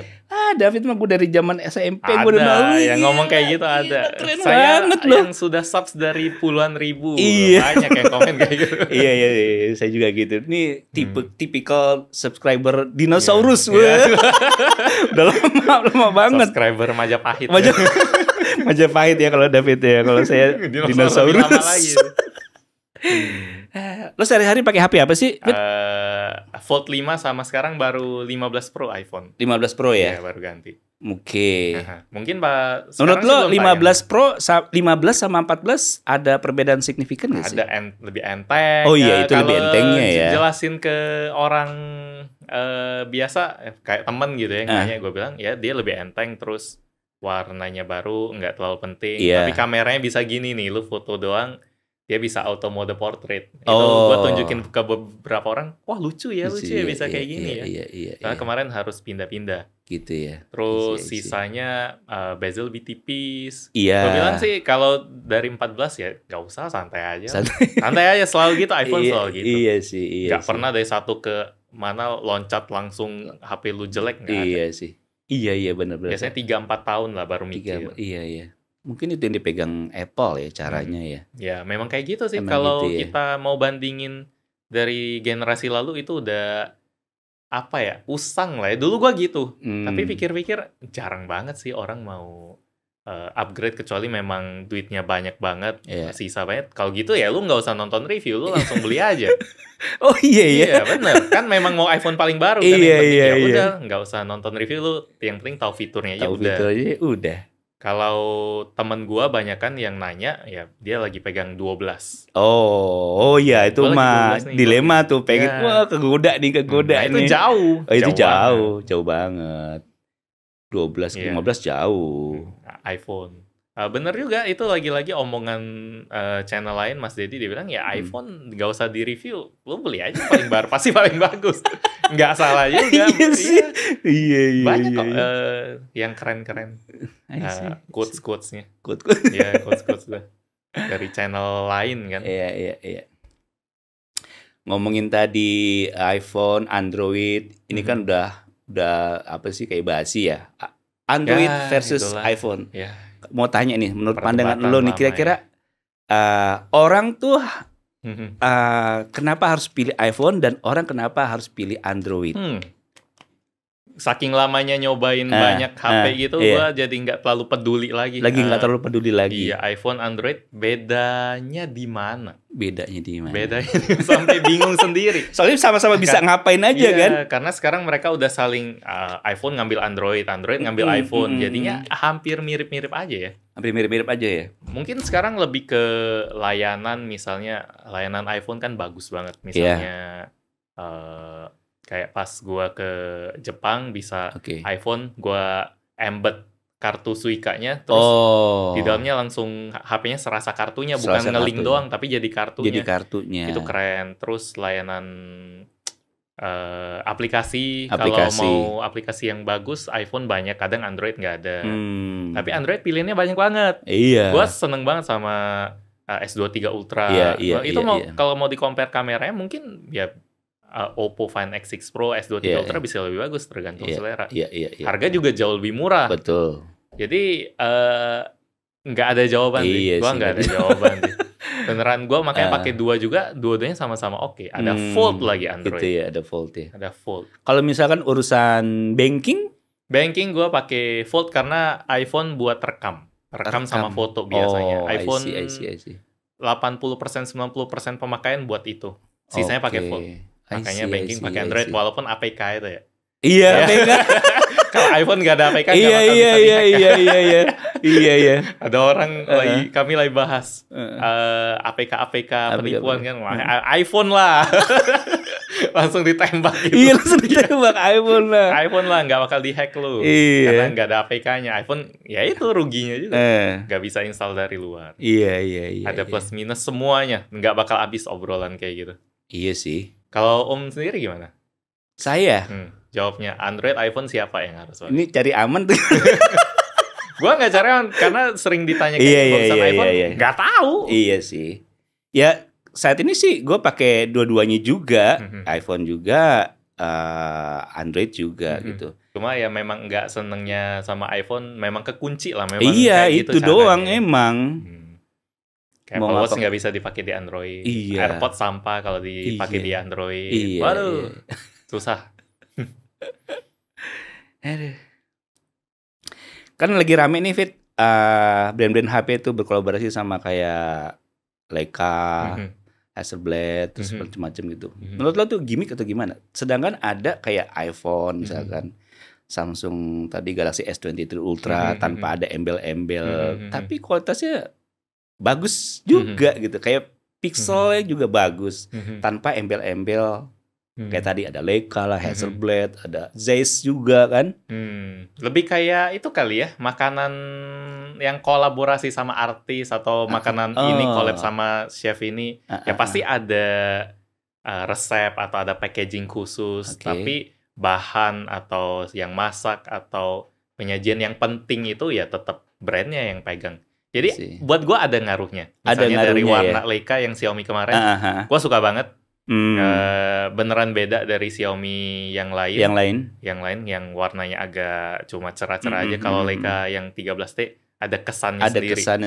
Speaker 1: David mah gue dari zaman SMP gue udah tahu.
Speaker 2: Yang ngomong kayak gitu ada.
Speaker 1: Keren
Speaker 2: saya
Speaker 1: banget loh.
Speaker 2: Yang sudah subs dari puluhan ribu.
Speaker 1: Iya.
Speaker 2: Banyak yang komen kayak gitu.
Speaker 1: Iya, saya juga gitu. Ini tipikal subscriber dinosaurus. Udah lama banget.
Speaker 2: Subscriber Majapahit.
Speaker 1: Majapahit ya kalau David ya. Kalau saya dinosaurus. Lo sehari-hari pakai HP apa sih?
Speaker 2: Fold 5 sama sekarang baru 15 Pro iPhone.
Speaker 1: 15 Pro ya?
Speaker 2: Iya, baru ganti.
Speaker 1: Oke.
Speaker 2: Mungkin Pak.
Speaker 1: Menurut lo 15 Pro, 15 sama 14 ada perbedaan signifikan nggak sih?
Speaker 2: Ada lebih enteng.
Speaker 1: Oh iya, itu lebih entengnya ya.
Speaker 2: Jelasin ke orang biasa, kayak temen gitu ya, nanya, gue bilang ya dia lebih enteng, terus warnanya baru, nggak terlalu penting. Tapi kameranya bisa gini nih, lu foto doang. Dia bisa auto mode portrait. Itu gue tunjukin ke beberapa orang. Wah lucu ya bisa kayak gini ya. Karena kemarin harus pindah-pindah.
Speaker 1: Gitu ya.
Speaker 2: Terus sisanya bezel lebih tipis.
Speaker 1: Iya.
Speaker 2: Gue bilang sih kalau dari 14 ya gak usah, santai aja. Santai aja, selalu gitu, iPhone selalu gitu.
Speaker 1: Iya sih.
Speaker 2: Gak pernah dari satu ke mana loncat langsung HP lu jelek. Gak
Speaker 1: iya
Speaker 2: ada.
Speaker 1: Sih. Iya benar-benar.
Speaker 2: Biasanya 3-4 tahun lah baru mikir.
Speaker 1: Iya. Mungkin itu yang dipegang Apple ya caranya ya.
Speaker 2: Ya memang kayak gitu sih. Kalau gitu, kita mau bandingin dari generasi lalu itu udah usang lah ya. Dulu gua gitu. Tapi pikir-pikir jarang banget sih orang mau upgrade, kecuali memang duitnya banyak banget, sisa banyak. Kalau gitu ya lu nggak usah nonton review, lu langsung beli aja.
Speaker 1: Oh iya.
Speaker 2: Iya bener. Kan memang mau iPhone paling baru kan.
Speaker 1: Iya.
Speaker 2: Udah nggak usah nonton review, lu yang penting tahu fiturnya aja udah.
Speaker 1: Udah.
Speaker 2: Kalau temen gua banyakan yang nanya, ya dia lagi pegang 12.
Speaker 1: Oh iya, itu mah dilema tuh, pengen wah kegoda nih.
Speaker 2: Itu jauh.
Speaker 1: Itu jauh banget. 12 15 jauh.
Speaker 2: iPhone. Bener juga, itu lagi-lagi omongan channel lain, Mas Deddy, dia bilang ya iPhone gak usah di-review, lu beli aja paling baru, pasti paling bagus. Gak salah juga.
Speaker 1: Iya.
Speaker 2: Banyak kok yang keren-keren quotes-quotesnya. Iya, quotes-quotes lah. Dari channel lain kan.
Speaker 1: Iya. Ngomongin tadi iPhone, Android, ini kan udah apa sih, kayak basi ya. Android versus itulah. iPhone.
Speaker 2: Ya.
Speaker 1: Mau tanya nih, menurut pandangan lo nih, kira-kira orang tuh kenapa harus pilih iPhone dan orang kenapa harus pilih Android?
Speaker 2: saking lamanya nyobain banyak HP gitu, gue jadi nggak terlalu peduli lagi.
Speaker 1: Nggak terlalu peduli lagi.
Speaker 2: Iya, iPhone, Android, bedanya di mana?
Speaker 1: Bedanya
Speaker 2: Sampai bingung sendiri.
Speaker 1: Soalnya sama-sama bisa ngapain aja kan?
Speaker 2: Karena sekarang mereka udah saling iPhone ngambil Android ngambil iPhone, jadinya hampir mirip-mirip aja ya.
Speaker 1: Hampir mirip-mirip aja ya.
Speaker 2: Mungkin sekarang lebih ke layanan, misalnya layanan iPhone kan bagus banget, misalnya kayak pas gua ke Jepang bisa iPhone, gua embed kartu Suica-nya, terus di dalamnya langsung HP-nya serasa kartunya, bukan nge-link doang, tapi jadi kartunya. Itu keren. Terus layanan aplikasi, kalau mau aplikasi yang bagus, iPhone banyak, kadang Android nggak ada. Tapi Android pilihannya banyak banget.
Speaker 1: Iya.
Speaker 2: Gua seneng banget sama S23 Ultra. Itu kalau mau di-compare kameranya mungkin ya Oppo Find X6 Pro, S23 Ultra bisa lebih bagus, tergantung selera. Harga juga jauh lebih murah.
Speaker 1: Betul.
Speaker 2: Jadi nggak ada jawaban sih. Gua nggak ada jawaban sih. Beneran, gue makanya pakai dua-duanya sama-sama oke. Ada Fold lagi Android.
Speaker 1: Gitu ya, ada Fold ya.
Speaker 2: Ada Fold.
Speaker 1: Kalau misalkan urusan banking
Speaker 2: gue pakai Fold karena iPhone buat rekam sama foto biasanya. iPhone
Speaker 1: I see.
Speaker 2: 80% 90% pemakaian buat itu. Sisanya pakai Fold. Makanya banking pakai Android walaupun APK itu ya.
Speaker 1: Iya, APK.
Speaker 2: Kalau iPhone nggak ada APK
Speaker 1: nggak bakal bisa dihack. Iya.
Speaker 2: Ada orang kami lagi bahas APK penipuan kan, iPhone lah. Langsung ditembak gitu.
Speaker 1: Iya, langsung ditembak iPhone lah,
Speaker 2: nggak bakal dihack lu. Karena nggak ada APK-nya. iPhone ya itu ruginya juga. Nggak bisa install dari luar.
Speaker 1: Iya.
Speaker 2: Ada plus minus semuanya. Nggak bakal habis obrolan kayak gitu.
Speaker 1: Iya sih.
Speaker 2: Kalau Om sendiri gimana?
Speaker 1: Saya
Speaker 2: jawabnya Android, iPhone siapa yang harus pakai?
Speaker 1: Ini cari aman tuh.
Speaker 2: Gua nggak cari aman karena sering ditanya kayak iPhone, nggak tahu.
Speaker 1: Iya sih. Ya saat ini sih gue pakai dua-duanya juga, iPhone juga, Android juga gitu.
Speaker 2: Cuma ya memang nggak senengnya sama iPhone, memang kekunci lah. Memang
Speaker 1: iya
Speaker 2: kayak
Speaker 1: itu
Speaker 2: gitu
Speaker 1: doang
Speaker 2: caranya.
Speaker 1: emang.
Speaker 2: Kayak Apple Watch nggak bisa dipakai di Android. AirPods sampah kalau dipakai di Android. Waduh, susah.
Speaker 1: Kan lagi rame nih Fit, brand-brand HP itu berkolaborasi sama kayak Leica, Hasselblad, terus macam-macam gitu. Menurut lo tuh gimmick atau gimana? Sedangkan ada kayak iPhone misalkan, Samsung tadi Galaxy S23 Ultra tanpa ada embel-embel, tapi kualitasnya bagus juga gitu. Kayak pixelnya juga bagus tanpa embel-embel. Kayak tadi ada Leica lah, Hasselblad, ada Zeiss juga kan.
Speaker 2: Lebih kayak itu kali ya, makanan yang kolaborasi sama artis atau makanan ini collab sama chef ini. Ya pasti ada resep atau ada packaging khusus. Tapi bahan atau yang masak atau penyajian yang penting itu ya tetap brandnya yang pegang. Jadi buat gue ada ngaruhnya. Misalnya dari warna Leica yang Xiaomi kemarin, gue suka banget. Beneran beda dari Xiaomi yang lain yang warnanya agak cuma cerah-cerah aja. Kalau Leica yang 13T ada kesannya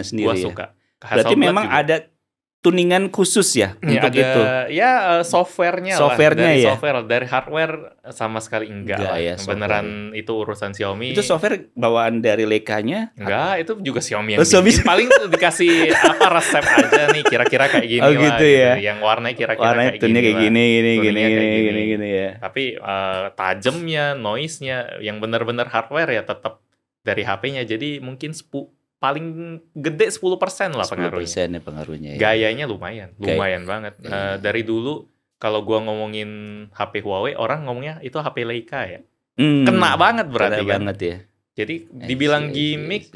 Speaker 2: sendiri. Gua suka.
Speaker 1: Berarti memang juga ada tuningan khusus ya untuk itu.
Speaker 2: Ya softwarenya
Speaker 1: dari
Speaker 2: ya. Software, dari hardware sama sekali enggak lah.
Speaker 1: Ya,
Speaker 2: beneran itu urusan Xiaomi.
Speaker 1: Itu software bawaan dari Leica-nya?
Speaker 2: Enggak, itu juga Xiaomi yang bikin. Paling dikasih resep aja nih, kira-kira kayak gini lah.
Speaker 1: Gitu ya.
Speaker 2: Gitu. Yang warnanya kira-kira kayak
Speaker 1: gini ya.
Speaker 2: Tapi tajamnya, noise-nya, yang bener-bener hardware ya tetap dari HP-nya. Jadi mungkin paling gede 10% lah pengaruhnya.
Speaker 1: 10% pengaruhnya ya.
Speaker 2: Gayanya lumayan banget. Dari dulu kalau gua ngomongin HP Huawei, orang ngomongnya itu HP Leica ya. Kena banget berarti kan.
Speaker 1: Banget ya.
Speaker 2: Jadi dibilang gimmick,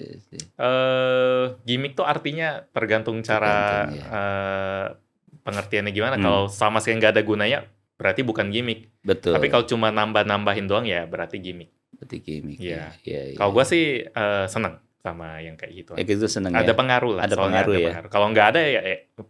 Speaker 2: gimmick tuh artinya tergantung cara pengertiannya gimana. Kalau sama sekali nggak ada gunanya, berarti bukan gimmick.
Speaker 1: Betul.
Speaker 2: Tapi kalau cuma nambah-nambahin doang ya berarti gimmick.
Speaker 1: Ya.
Speaker 2: Kalau gua sih seneng sama yang kayak gitu.
Speaker 1: Gitu seneng
Speaker 2: ada pengaruh lah.
Speaker 1: Ada pengaruh ya.
Speaker 2: Kalau nggak ada ya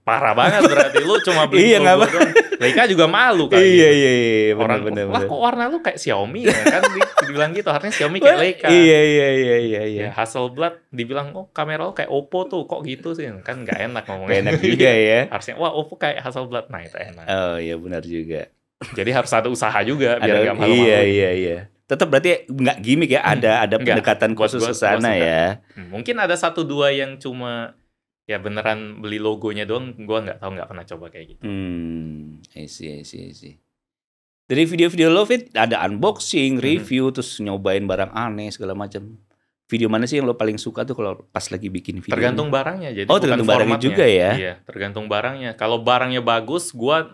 Speaker 2: parah banget berarti. Lu cuma beli logo doang. Leica juga malu kan.
Speaker 1: Iya.
Speaker 2: Orang lah kok warna lu kayak Xiaomi ya kan dibilang gitu. Harusnya Xiaomi kayak Leica.
Speaker 1: Iya.
Speaker 2: Hasselblad dibilang kamera lu kayak Oppo tuh kok gitu sih. Kan nggak enak ngomongnya.
Speaker 1: Enak juga ya.
Speaker 2: Harusnya Oppo kayak Hasselblad. Nah itu enak.
Speaker 1: Oh iya benar juga.
Speaker 2: Jadi harus ada usaha juga biar nggak malu-malu.
Speaker 1: Iya. tetap berarti nggak gimmick ya, ada
Speaker 2: Enggak.
Speaker 1: pendekatan
Speaker 2: Buat
Speaker 1: khusus
Speaker 2: gua
Speaker 1: ke sana
Speaker 2: suka.
Speaker 1: ya.
Speaker 2: Mungkin ada 1-2 yang cuma ya beneran beli logonya doang, gua nggak tahu, nggak pernah coba kayak gitu.
Speaker 1: I see. Dari video-video lo, Fit, ada unboxing, review, terus nyobain barang aneh segala macam. Video mana sih yang lo paling suka tuh kalau pas lagi bikin video?
Speaker 2: Tergantung barangnya, jadi
Speaker 1: Oh,
Speaker 2: bukan
Speaker 1: tergantung barangnya
Speaker 2: formatnya
Speaker 1: juga ya?
Speaker 2: Iya, tergantung barangnya. Kalau barangnya bagus, gua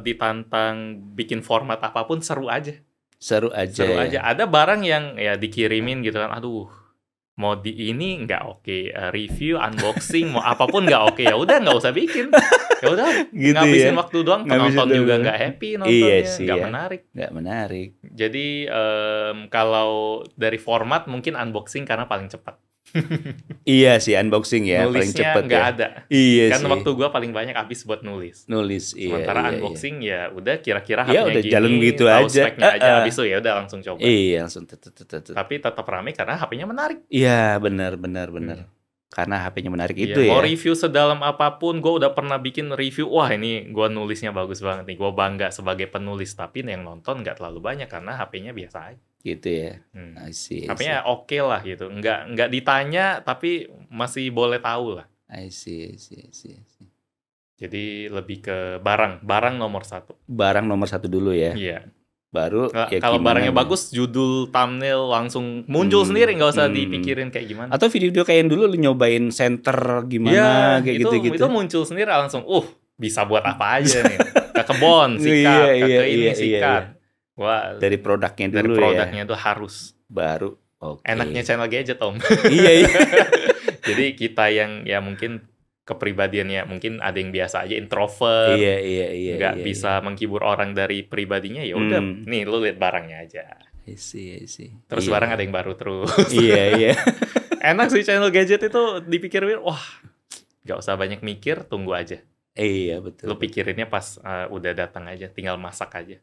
Speaker 2: ditantang bikin format apapun seru aja.
Speaker 1: Seru aja.
Speaker 2: Ada barang yang ya dikirimin gitu kan, aduh, mau di ini nggak oke, review, unboxing, mau apapun nggak oke, ya udah nggak usah bikin. Ya udah,
Speaker 1: Gitu
Speaker 2: ngabisin
Speaker 1: ya?
Speaker 2: waktu doang,
Speaker 1: Ngabisin
Speaker 2: penonton juga
Speaker 1: doang.
Speaker 2: nggak happy nontonnya,
Speaker 1: Iya sih
Speaker 2: nggak
Speaker 1: ya.
Speaker 2: menarik.
Speaker 1: Nggak menarik.
Speaker 2: Jadi kalau dari format mungkin unboxing karena paling cepat.
Speaker 1: Iya sih, unboxing ya, paling
Speaker 2: Nulisnya
Speaker 1: cepet
Speaker 2: nggak
Speaker 1: ya.
Speaker 2: ada.
Speaker 1: Iya
Speaker 2: Kan
Speaker 1: sih.
Speaker 2: waktu gua paling banyak habis buat nulis.
Speaker 1: Iya.
Speaker 2: Sementara
Speaker 1: iya.
Speaker 2: unboxing ya udah kira-kira
Speaker 1: Ya
Speaker 2: HP-nya
Speaker 1: udah
Speaker 2: gini,
Speaker 1: jalan gitu
Speaker 2: tahu
Speaker 1: aja.
Speaker 2: speknya aja, habis itu ya udah langsung coba.
Speaker 1: Iya, langsung.
Speaker 2: Tapi tetap rame karena HP-nya menarik.
Speaker 1: Iya, benar. Karena HP-nya menarik
Speaker 2: Iya,
Speaker 1: itu ya.
Speaker 2: mau review sedalam apapun, gue udah pernah bikin review, wah ini gue nulisnya bagus banget nih, gue bangga sebagai penulis, tapi yang nonton nggak terlalu banyak karena HP-nya biasa aja.
Speaker 1: Gitu ya. I
Speaker 2: Hmm.
Speaker 1: see.
Speaker 2: HP-nya oke lah gitu, nggak ditanya tapi masih boleh tahu lah.
Speaker 1: I see.
Speaker 2: Jadi lebih ke barang nomor 1.
Speaker 1: Barang nomor 1 dulu ya.
Speaker 2: Iya.
Speaker 1: Baru ya
Speaker 2: Kalau
Speaker 1: gimana
Speaker 2: barangnya
Speaker 1: nih?
Speaker 2: bagus, judul, thumbnail langsung muncul sendiri, nggak usah dipikirin kayak gimana.
Speaker 1: Atau video-video kayak yang dulu lu nyobain center gimana kayak gitu-gitu.
Speaker 2: Itu muncul sendiri langsung, bisa buat apa aja nih. Ke kebon, sikat, ke ini sikat. Wah,
Speaker 1: Dari produknya dulu
Speaker 2: dari
Speaker 1: ya.
Speaker 2: produknya tuh harus.
Speaker 1: Baru. Oke.
Speaker 2: Enaknya channel gadget, Om.
Speaker 1: Iya.
Speaker 2: Jadi kita yang ya mungkin kepribadiannya mungkin ada yang biasa aja introvert,
Speaker 1: Iya.
Speaker 2: nggak bisa menghibur orang dari pribadinya, ya udah, nih lu lihat barangnya aja.
Speaker 1: I see.
Speaker 2: Terus barang ada yang baru terus.
Speaker 1: Iya.
Speaker 2: Enak sih channel gadget itu, dipikir-pikir, wah, nggak usah banyak mikir, tunggu aja.
Speaker 1: Iya, betul.
Speaker 2: Lu pikirinnya pas udah datang aja, tinggal masak aja.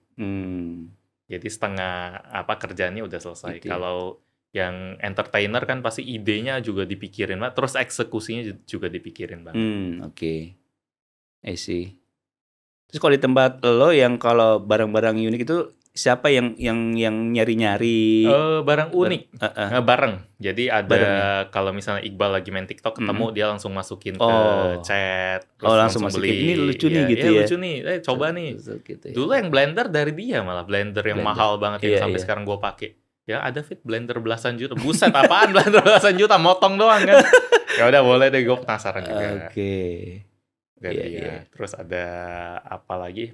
Speaker 2: Jadi setengah kerjaannya udah selesai.
Speaker 1: Gitu ya.
Speaker 2: Kalau yang entertainer kan pasti idenya juga dipikirin banget, terus eksekusinya juga dipikirin banget.
Speaker 1: Oke. I see. Terus kalau di tempat lo yang kalau barang-barang unik itu siapa yang nyari-nyari?
Speaker 2: Barang unik, bareng. Jadi ada
Speaker 1: Bareng
Speaker 2: kalau misalnya Iqbal lagi main TikTok ketemu, dia langsung masukin ke chat,
Speaker 1: terus langsung masukin,
Speaker 2: beli.
Speaker 1: ini lucu nih gitu ya.
Speaker 2: Lucu nih, coba nih.
Speaker 1: Gitu ya.
Speaker 2: Dulu yang blender dari dia, malah blender yang mahal banget yang sampai sekarang gue pakai. Ya ada Fit blender belasan juta. Buset, apaan blender belasan juta, motong doang kan. Ya udah boleh deh, gue penasaran juga.
Speaker 1: Oke.
Speaker 2: Iya. Terus ada apa lagi?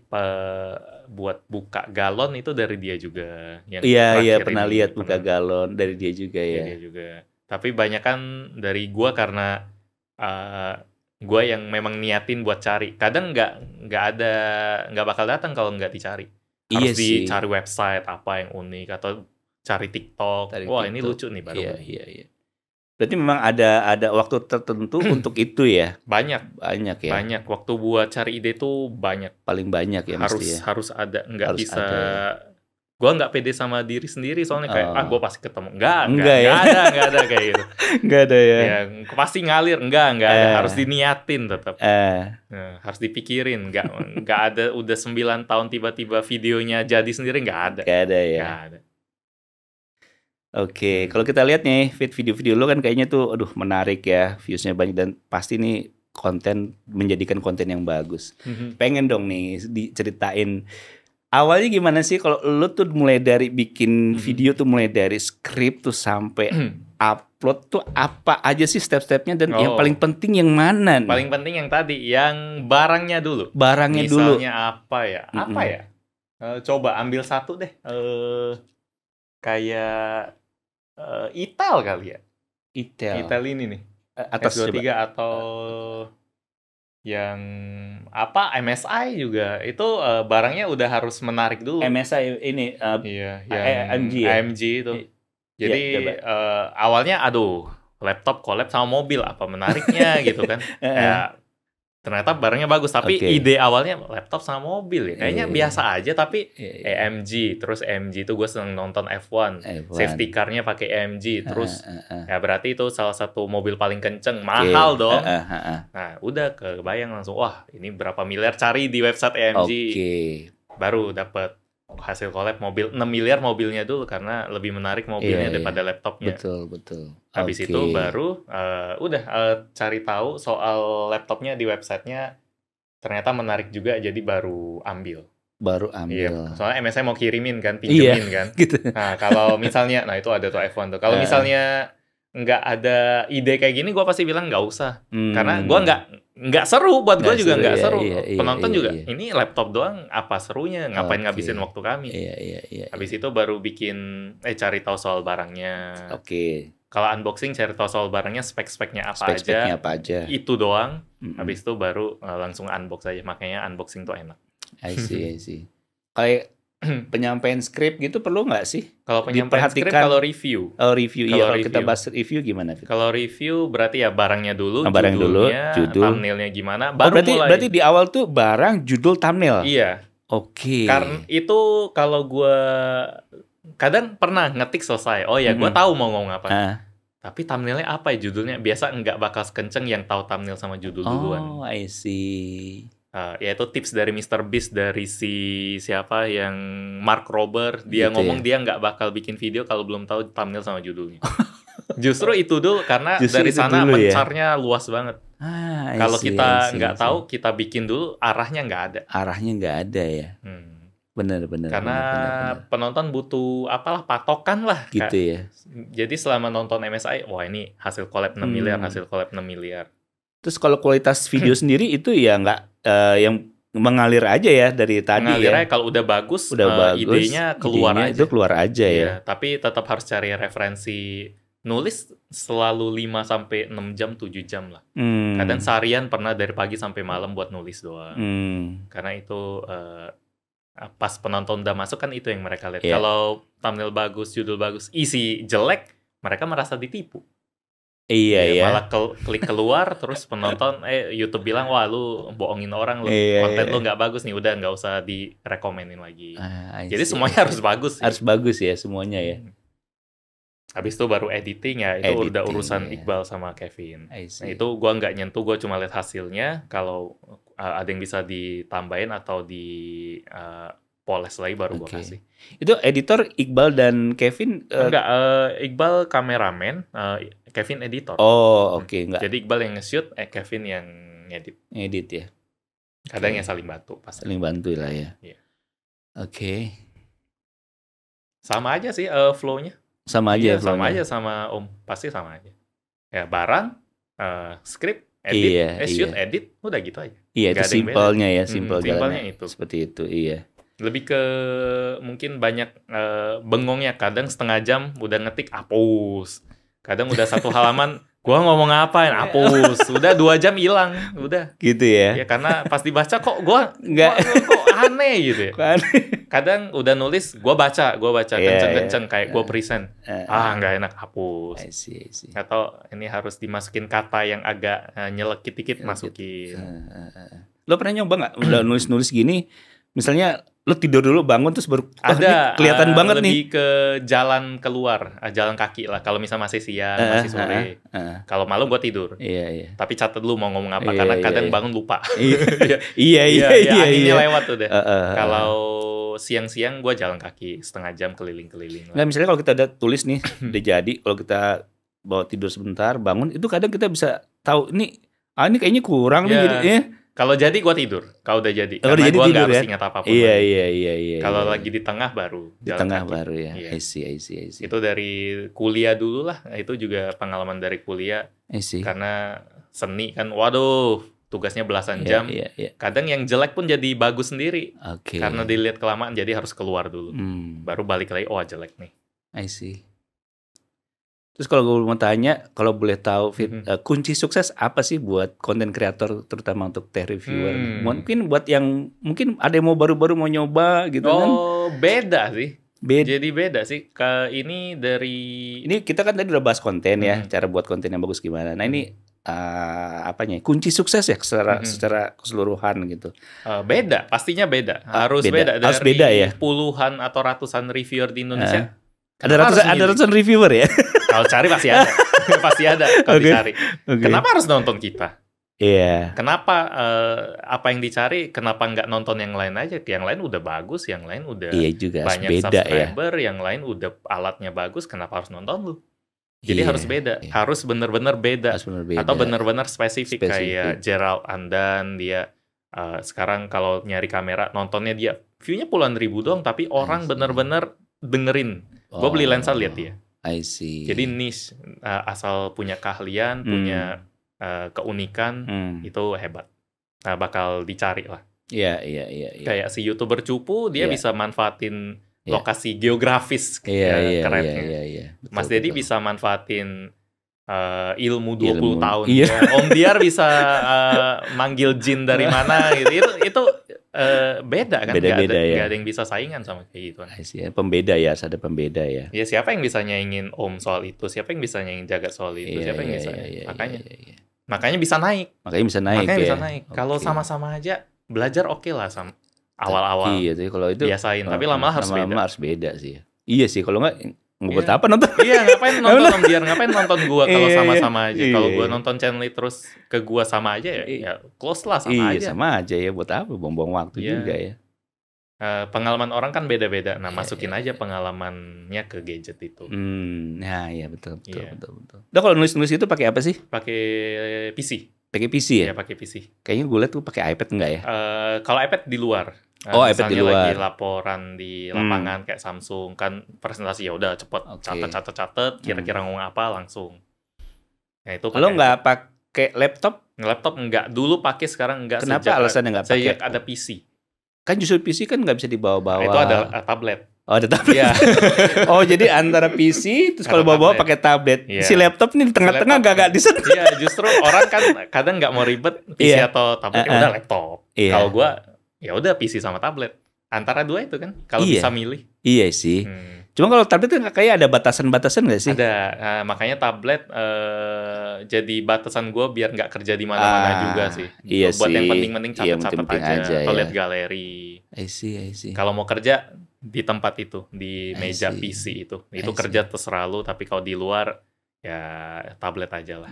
Speaker 2: Buat buka galon itu dari dia juga.
Speaker 1: Iya, pernah lihat buka galon dari dia juga ya.
Speaker 2: Dia juga. Tapi banyak kan dari gue karena gue yang memang niatin buat cari. Kadang nggak bakal datang kalau nggak dicari. Harus dicari website apa yang unik atau cari TikTok. Wah, ini lucu nih baru.
Speaker 1: Iya. Berarti memang ada waktu tertentu untuk itu ya?
Speaker 2: Banyak ya. Banyak. Waktu buat cari ide tuh banyak.
Speaker 1: Paling banyak ya mesti ya?
Speaker 2: Harus ada. Nggak
Speaker 1: harus
Speaker 2: bisa.
Speaker 1: Ada, ya?
Speaker 2: Gue nggak pede sama diri sendiri soalnya kayak gue pasti ketemu. Nggak ada kayak gitu.
Speaker 1: Nggak ada ya?
Speaker 2: Ya pasti ngalir. Nggak ada. Harus diniatin tetap. Harus dipikirin. Nggak ada udah 9 tahun tiba-tiba videonya jadi sendiri, nggak ada.
Speaker 1: Nggak ada ya?
Speaker 2: Nggak ada.
Speaker 1: Oke, kalau kita lihat nih video-video lo kan kayaknya tuh menarik ya, viewsnya banyak dan pasti nih menjadikan konten yang bagus. Pengen dong nih diceritain awalnya gimana sih kalau lo tuh mulai dari bikin video tuh, mulai dari skrip tuh sampai upload tuh apa aja sih step-stepnya, dan yang paling penting yang mana nih?
Speaker 2: Paling penting yang tadi, yang barangnya dulu.
Speaker 1: Misalnya
Speaker 2: apa ya? Coba ambil satu deh. Kayak Itel kali ya. Itel ini nih.
Speaker 1: Atas
Speaker 2: S23 atau yang MSI juga. Itu barangnya udah harus menarik dulu.
Speaker 1: MSI ini
Speaker 2: AMG ya? AMG itu. Jadi awalnya laptop collab sama mobil, apa menariknya gitu kan. Ternyata barangnya bagus, tapi ide awalnya laptop sama mobil ya. Kayaknya biasa aja, tapi AMG, terus AMG itu gue seneng nonton F1. Safety car-nya pakai AMG, terus ya berarti itu salah satu mobil paling kenceng, mahal dong. Nah, udah kebayang langsung, wah ini berapa miliar, cari di website AMG. Baru dapet, hasil collab mobil 6 miliar mobilnya dulu karena lebih menarik mobilnya daripada laptopnya.
Speaker 1: Betul.
Speaker 2: Habis itu baru cari tahu soal laptopnya di websitenya, ternyata menarik juga, jadi baru ambil. Iya, soalnya MSI mau kirimin kan, pinjemin kan.
Speaker 1: Gitu.
Speaker 2: Nah kalau misalnya, itu ada tuh F1 tuh. Kalau misalnya nggak ada ide kayak gini, gue pasti bilang nggak usah. Karena gue nggak seru, buat gue juga nggak seru. Penonton juga, ini laptop doang, apa serunya? Ngapain ngabisin waktu kami? Habis itu baru cari tahu soal barangnya. Kalau unboxing cari tahu soal barangnya, spek-speknya apa aja. Itu doang. Habis itu baru langsung unbox aja. Makanya unboxing tuh enak.
Speaker 1: I see. Kayak penyampaian skrip gitu perlu nggak sih?
Speaker 2: Kalau penyampaian skrip, kalau review.
Speaker 1: Kalau kita bahas review gimana?
Speaker 2: Kalau review berarti ya barangnya dulu,
Speaker 1: judul,
Speaker 2: thumbnailnya gimana, baru mulai.
Speaker 1: Berarti di awal tuh barang, judul, thumbnail.
Speaker 2: Iya. Karena itu kalau gue kadang pernah ngetik selesai. Oh ya, gue tahu mau ngomong apa. Tapi thumbnailnya apa ya, judulnya? Biasa nggak bakal kenceng yang tahu thumbnail sama judul duluan.
Speaker 1: Oh, I see.
Speaker 2: Ya itu tips dari Mr. Beast, dari siapa yang Mark Rober, dia gitu ngomong dia nggak bakal bikin video kalau belum tahu thumbnail sama judulnya. Justru itu dulu, karena dari sana mencarnya luas banget. Kalau kita nggak tahu, kita bikin dulu, arahnya nggak ada.
Speaker 1: Ya. Bener.
Speaker 2: Karena penonton butuh patokan lah.
Speaker 1: Gitu ya.
Speaker 2: Jadi selama nonton MSI, wah ini hasil collab 6 miliar.
Speaker 1: Terus kalau kualitas video sendiri itu ya nggak yang mengalir aja ya dari tadi.
Speaker 2: Mengalir aja, kalau udah bagus, idenya keluar aja.
Speaker 1: Itu keluar aja ya.
Speaker 2: Tapi tetap harus cari referensi. Nulis selalu 5-6 jam, 7 jam lah. Kadang seharian pernah dari pagi sampai malam buat nulis doang. Karena itu pas penonton udah masuk kan itu yang mereka lihat. Kalau thumbnail bagus, judul bagus, isi jelek, mereka merasa ditipu.
Speaker 1: Iya.
Speaker 2: Malah klik keluar, terus penonton YouTube bilang, wah lu bohongin orang, lu konten lu nggak bagus nih, udah nggak usah direkomenin lagi. Jadi semuanya harus bagus.
Speaker 1: Harus bagus ya semuanya ya.
Speaker 2: Habis itu baru editing ya, itu udah urusan Iqbal sama Kevin. Nah itu gua nggak nyentuh, gua cuma lihat hasilnya. Kalau ada yang bisa ditambahin atau poles lagi baru gua kasih.
Speaker 1: Itu editor Iqbal dan Kevin?
Speaker 2: Enggak, Iqbal kameramen, Kevin editor.
Speaker 1: Enggak.
Speaker 2: Jadi Iqbal yang nge-shoot, Kevin yang ngedit.
Speaker 1: Ngedit ya.
Speaker 2: Kadang yang saling bantu.
Speaker 1: Saling bantu lah ya.
Speaker 2: Iya. Sama aja sih flow-nya.
Speaker 1: Sama aja
Speaker 2: sama Om. Pasti sama aja. Ya barang, skrip, edit, shoot, edit, udah gitu aja.
Speaker 1: Iya, itu simpelnya ya,
Speaker 2: simpelnya itu.
Speaker 1: Seperti itu, iya.
Speaker 2: Lebih ke mungkin banyak bengongnya. Kadang setengah jam udah ngetik, hapus. Kadang udah satu halaman, gua ngomong ngapain, hapus. Udah 2 jam hilang, udah.
Speaker 1: Gitu ya?
Speaker 2: Ya karena pas dibaca kok gua kok aneh gitu ya. Kadang udah nulis, gua baca kenceng-kenceng kayak gua present. Nggak enak, hapus.
Speaker 1: I see.
Speaker 2: Atau ini harus dimasukin kata yang agak nyelekit dikit, masukin.
Speaker 1: Lo pernah nyoba nggak udah nulis-nulis gini, misalnya lo tidur dulu bangun terus baru
Speaker 2: ada
Speaker 1: kelihatan banget
Speaker 2: lebih
Speaker 1: nih.
Speaker 2: Lebih ke jalan keluar, jalan kaki lah. Kalau misal masih siang, masih sore. Kalau malam gua tidur.
Speaker 1: Iya.
Speaker 2: Tapi catat dulu mau ngomong apa, karena kadang bangun lupa.
Speaker 1: Iya.
Speaker 2: Anginnya lewat udah. Kalau siang-siang gua jalan kaki setengah jam keliling-keliling.
Speaker 1: Nggak, misalnya kalau kita udah tulis nih, udah jadi, kalau kita bawa tidur sebentar, bangun, itu kadang kita bisa tahu ini kayaknya kurang nih jadi ya.
Speaker 2: Kalau jadi gua tidur, kalau udah jadi. Karena gua nggak harus ingat apapun.
Speaker 1: Iya.
Speaker 2: Kalau lagi di tengah baru.
Speaker 1: Di tengah baru ya.
Speaker 2: Iya.
Speaker 1: I see.
Speaker 2: Itu dari kuliah dulu lah. Itu juga pengalaman dari kuliah.
Speaker 1: I see.
Speaker 2: Karena seni kan, waduh, tugasnya belasan jam.
Speaker 1: Iya.
Speaker 2: Kadang yang jelek pun jadi bagus sendiri. Karena dilihat kelamaan, jadi harus keluar dulu. Baru balik lagi, jelek nih.
Speaker 1: I see. Terus kalau gue mau tanya, kalau boleh tahu kunci sukses apa sih buat konten kreator, terutama untuk tech reviewer? Mungkin buat yang mungkin ada yang mau baru-baru mau nyoba gitu kan?
Speaker 2: Beda sih. Jadi beda sih. Ini
Speaker 1: kita kan tadi udah bahas konten ya, cara buat konten yang bagus gimana. Nah ini kunci sukses ya secara keseluruhan gitu.
Speaker 2: Pastinya beda. Harus beda.
Speaker 1: Harus beda ya.
Speaker 2: Puluhan atau ratusan reviewer di Indonesia.
Speaker 1: Ada ratusan reviewer ya?
Speaker 2: Kalau cari pasti ada. Pasti ada kalau dicari. Kenapa harus nonton kita?
Speaker 1: Iya.
Speaker 2: Kenapa apa yang dicari? Kenapa nggak nonton yang lain aja? Yang lain udah bagus, yang lain udah
Speaker 1: Iya juga, harus
Speaker 2: banyak
Speaker 1: beda ya.
Speaker 2: subscriber, yang lain udah alatnya bagus. Kenapa harus nonton lu? Jadi
Speaker 1: Iya,
Speaker 2: harus beda,
Speaker 1: iya.
Speaker 2: harus bener-bener beda,
Speaker 1: Harus bener beda.
Speaker 2: atau bener-bener spesifik kayak
Speaker 1: Spesifik.
Speaker 2: Gerald Andan. Dia sekarang kalau nyari kamera nontonnya dia view-nya puluhan ribu doang, tapi orang
Speaker 1: see.
Speaker 2: bener-bener dengerin. Gue beli lensa lihat dia.
Speaker 1: I see.
Speaker 2: Jadi niche, asal punya keahlian, punya keunikan, itu hebat. Nah, bakal dicari lah.
Speaker 1: Iya.
Speaker 2: Kayak si YouTuber Cupu, dia
Speaker 1: Iya.
Speaker 2: bisa manfaatin
Speaker 1: Iya.
Speaker 2: lokasi geografis kerennya.
Speaker 1: Iya.
Speaker 2: Mas Deddy bisa manfaatin ilmu 20
Speaker 1: Ilmu.
Speaker 2: tahun.
Speaker 1: Iya.
Speaker 2: Om Diar bisa manggil jin dari mana gitu. Itu beda kan?
Speaker 1: Beda-beda ya.
Speaker 2: Nggak ada yang bisa saingan sama kayak gitu.
Speaker 1: I see. Pembeda ya, harus ada pembeda ya.
Speaker 2: Ya siapa yang bisa nyaingin Om soal itu? Siapa yang bisa nyaingin Jagat soal itu? Siapa yang bisa? Makanya.
Speaker 1: Iya.
Speaker 2: Makanya bisa naik.
Speaker 1: Makanya bisa naik
Speaker 2: Makanya
Speaker 1: ya.
Speaker 2: bisa naik. Kalau
Speaker 1: Oke.
Speaker 2: sama-sama aja belajar oke lah sama awal-awal.
Speaker 1: Iya, tapi kalau itu
Speaker 2: Biasain, tapi lama-lama harus beda.
Speaker 1: Lama-lama harus beda sih. Iya sih, kalau nggak buat apa nonton?
Speaker 2: Iya, ngapain nonton Om Diar? Ngapain nonton gua kalau
Speaker 1: Iya,
Speaker 2: sama-sama aja? Kalau
Speaker 1: iya.
Speaker 2: gua nonton channel terus ke gua sama aja ya close lah sama
Speaker 1: Iya,
Speaker 2: aja.
Speaker 1: sama aja ya, buat apa? Buang-buang waktu
Speaker 2: Iya.
Speaker 1: juga ya.
Speaker 2: Pengalaman orang kan beda-beda. Nah,
Speaker 1: Iya,
Speaker 2: masukin
Speaker 1: iya,
Speaker 2: aja
Speaker 1: iya.
Speaker 2: pengalamannya ke gadget itu.
Speaker 1: Nah iya betul.
Speaker 2: Iya.
Speaker 1: Udah kalau nulis itu pakai apa sih?
Speaker 2: Pakai PC.
Speaker 1: Pakai PC ya?
Speaker 2: Ya, pakai PC.
Speaker 1: Kayaknya gue liat tuh pakai iPad enggak ya?
Speaker 2: Kalau iPad di luar.
Speaker 1: Oh, iPad di
Speaker 2: misalnya
Speaker 1: luar.
Speaker 2: lagi laporan di lapangan kayak Samsung kan presentasi ya udah cepet
Speaker 1: Oke.
Speaker 2: catat kira-kira ngomong apa langsung. Nah, itu
Speaker 1: Lo
Speaker 2: pakai
Speaker 1: nggak pakai laptop?
Speaker 2: laptop enggak, dulu pakai sekarang enggak.
Speaker 1: Kenapa alasannya nggak pakai?
Speaker 2: Sejak ada PC.
Speaker 1: Kan justru PC kan nggak bisa dibawa-bawa.
Speaker 2: Itu ada tablet.
Speaker 1: Oh ada tablet.
Speaker 2: Iya.
Speaker 1: Oh jadi antara PC terus kalau
Speaker 2: Ada
Speaker 1: bawa-bawa
Speaker 2: tablet.
Speaker 1: pakai tablet.
Speaker 2: Iya.
Speaker 1: Si laptop nih di tengah-tengah
Speaker 2: Laptop.
Speaker 1: gak disentuh.
Speaker 2: Iya, justru orang kan kadang nggak mau ribet PC
Speaker 1: Iya.
Speaker 2: atau tablet, udah laptop.
Speaker 1: Iya.
Speaker 2: Kalau gua ya udah PC sama tablet. Antara dua itu kan kalau
Speaker 1: Iya.
Speaker 2: bisa milih.
Speaker 1: Iya sih.
Speaker 2: Hmm.
Speaker 1: Cuma kalau tablet tuh kayak ada batasan-batasan nggak sih?
Speaker 2: Ada, makanya tablet jadi batasan gue biar nggak kerja di mana-mana juga sih.
Speaker 1: Iya
Speaker 2: Buat
Speaker 1: sih.
Speaker 2: yang penting-penting
Speaker 1: Iya,
Speaker 2: catat-catat
Speaker 1: penting-penting
Speaker 2: aja, atau
Speaker 1: ya.
Speaker 2: lihat galeri.
Speaker 1: I see.
Speaker 2: Kalau mau kerja di tempat itu, di
Speaker 1: I
Speaker 2: meja
Speaker 1: see.
Speaker 2: PC itu
Speaker 1: I
Speaker 2: kerja terserah lu. Tapi kalau di luar ya tablet aja lah.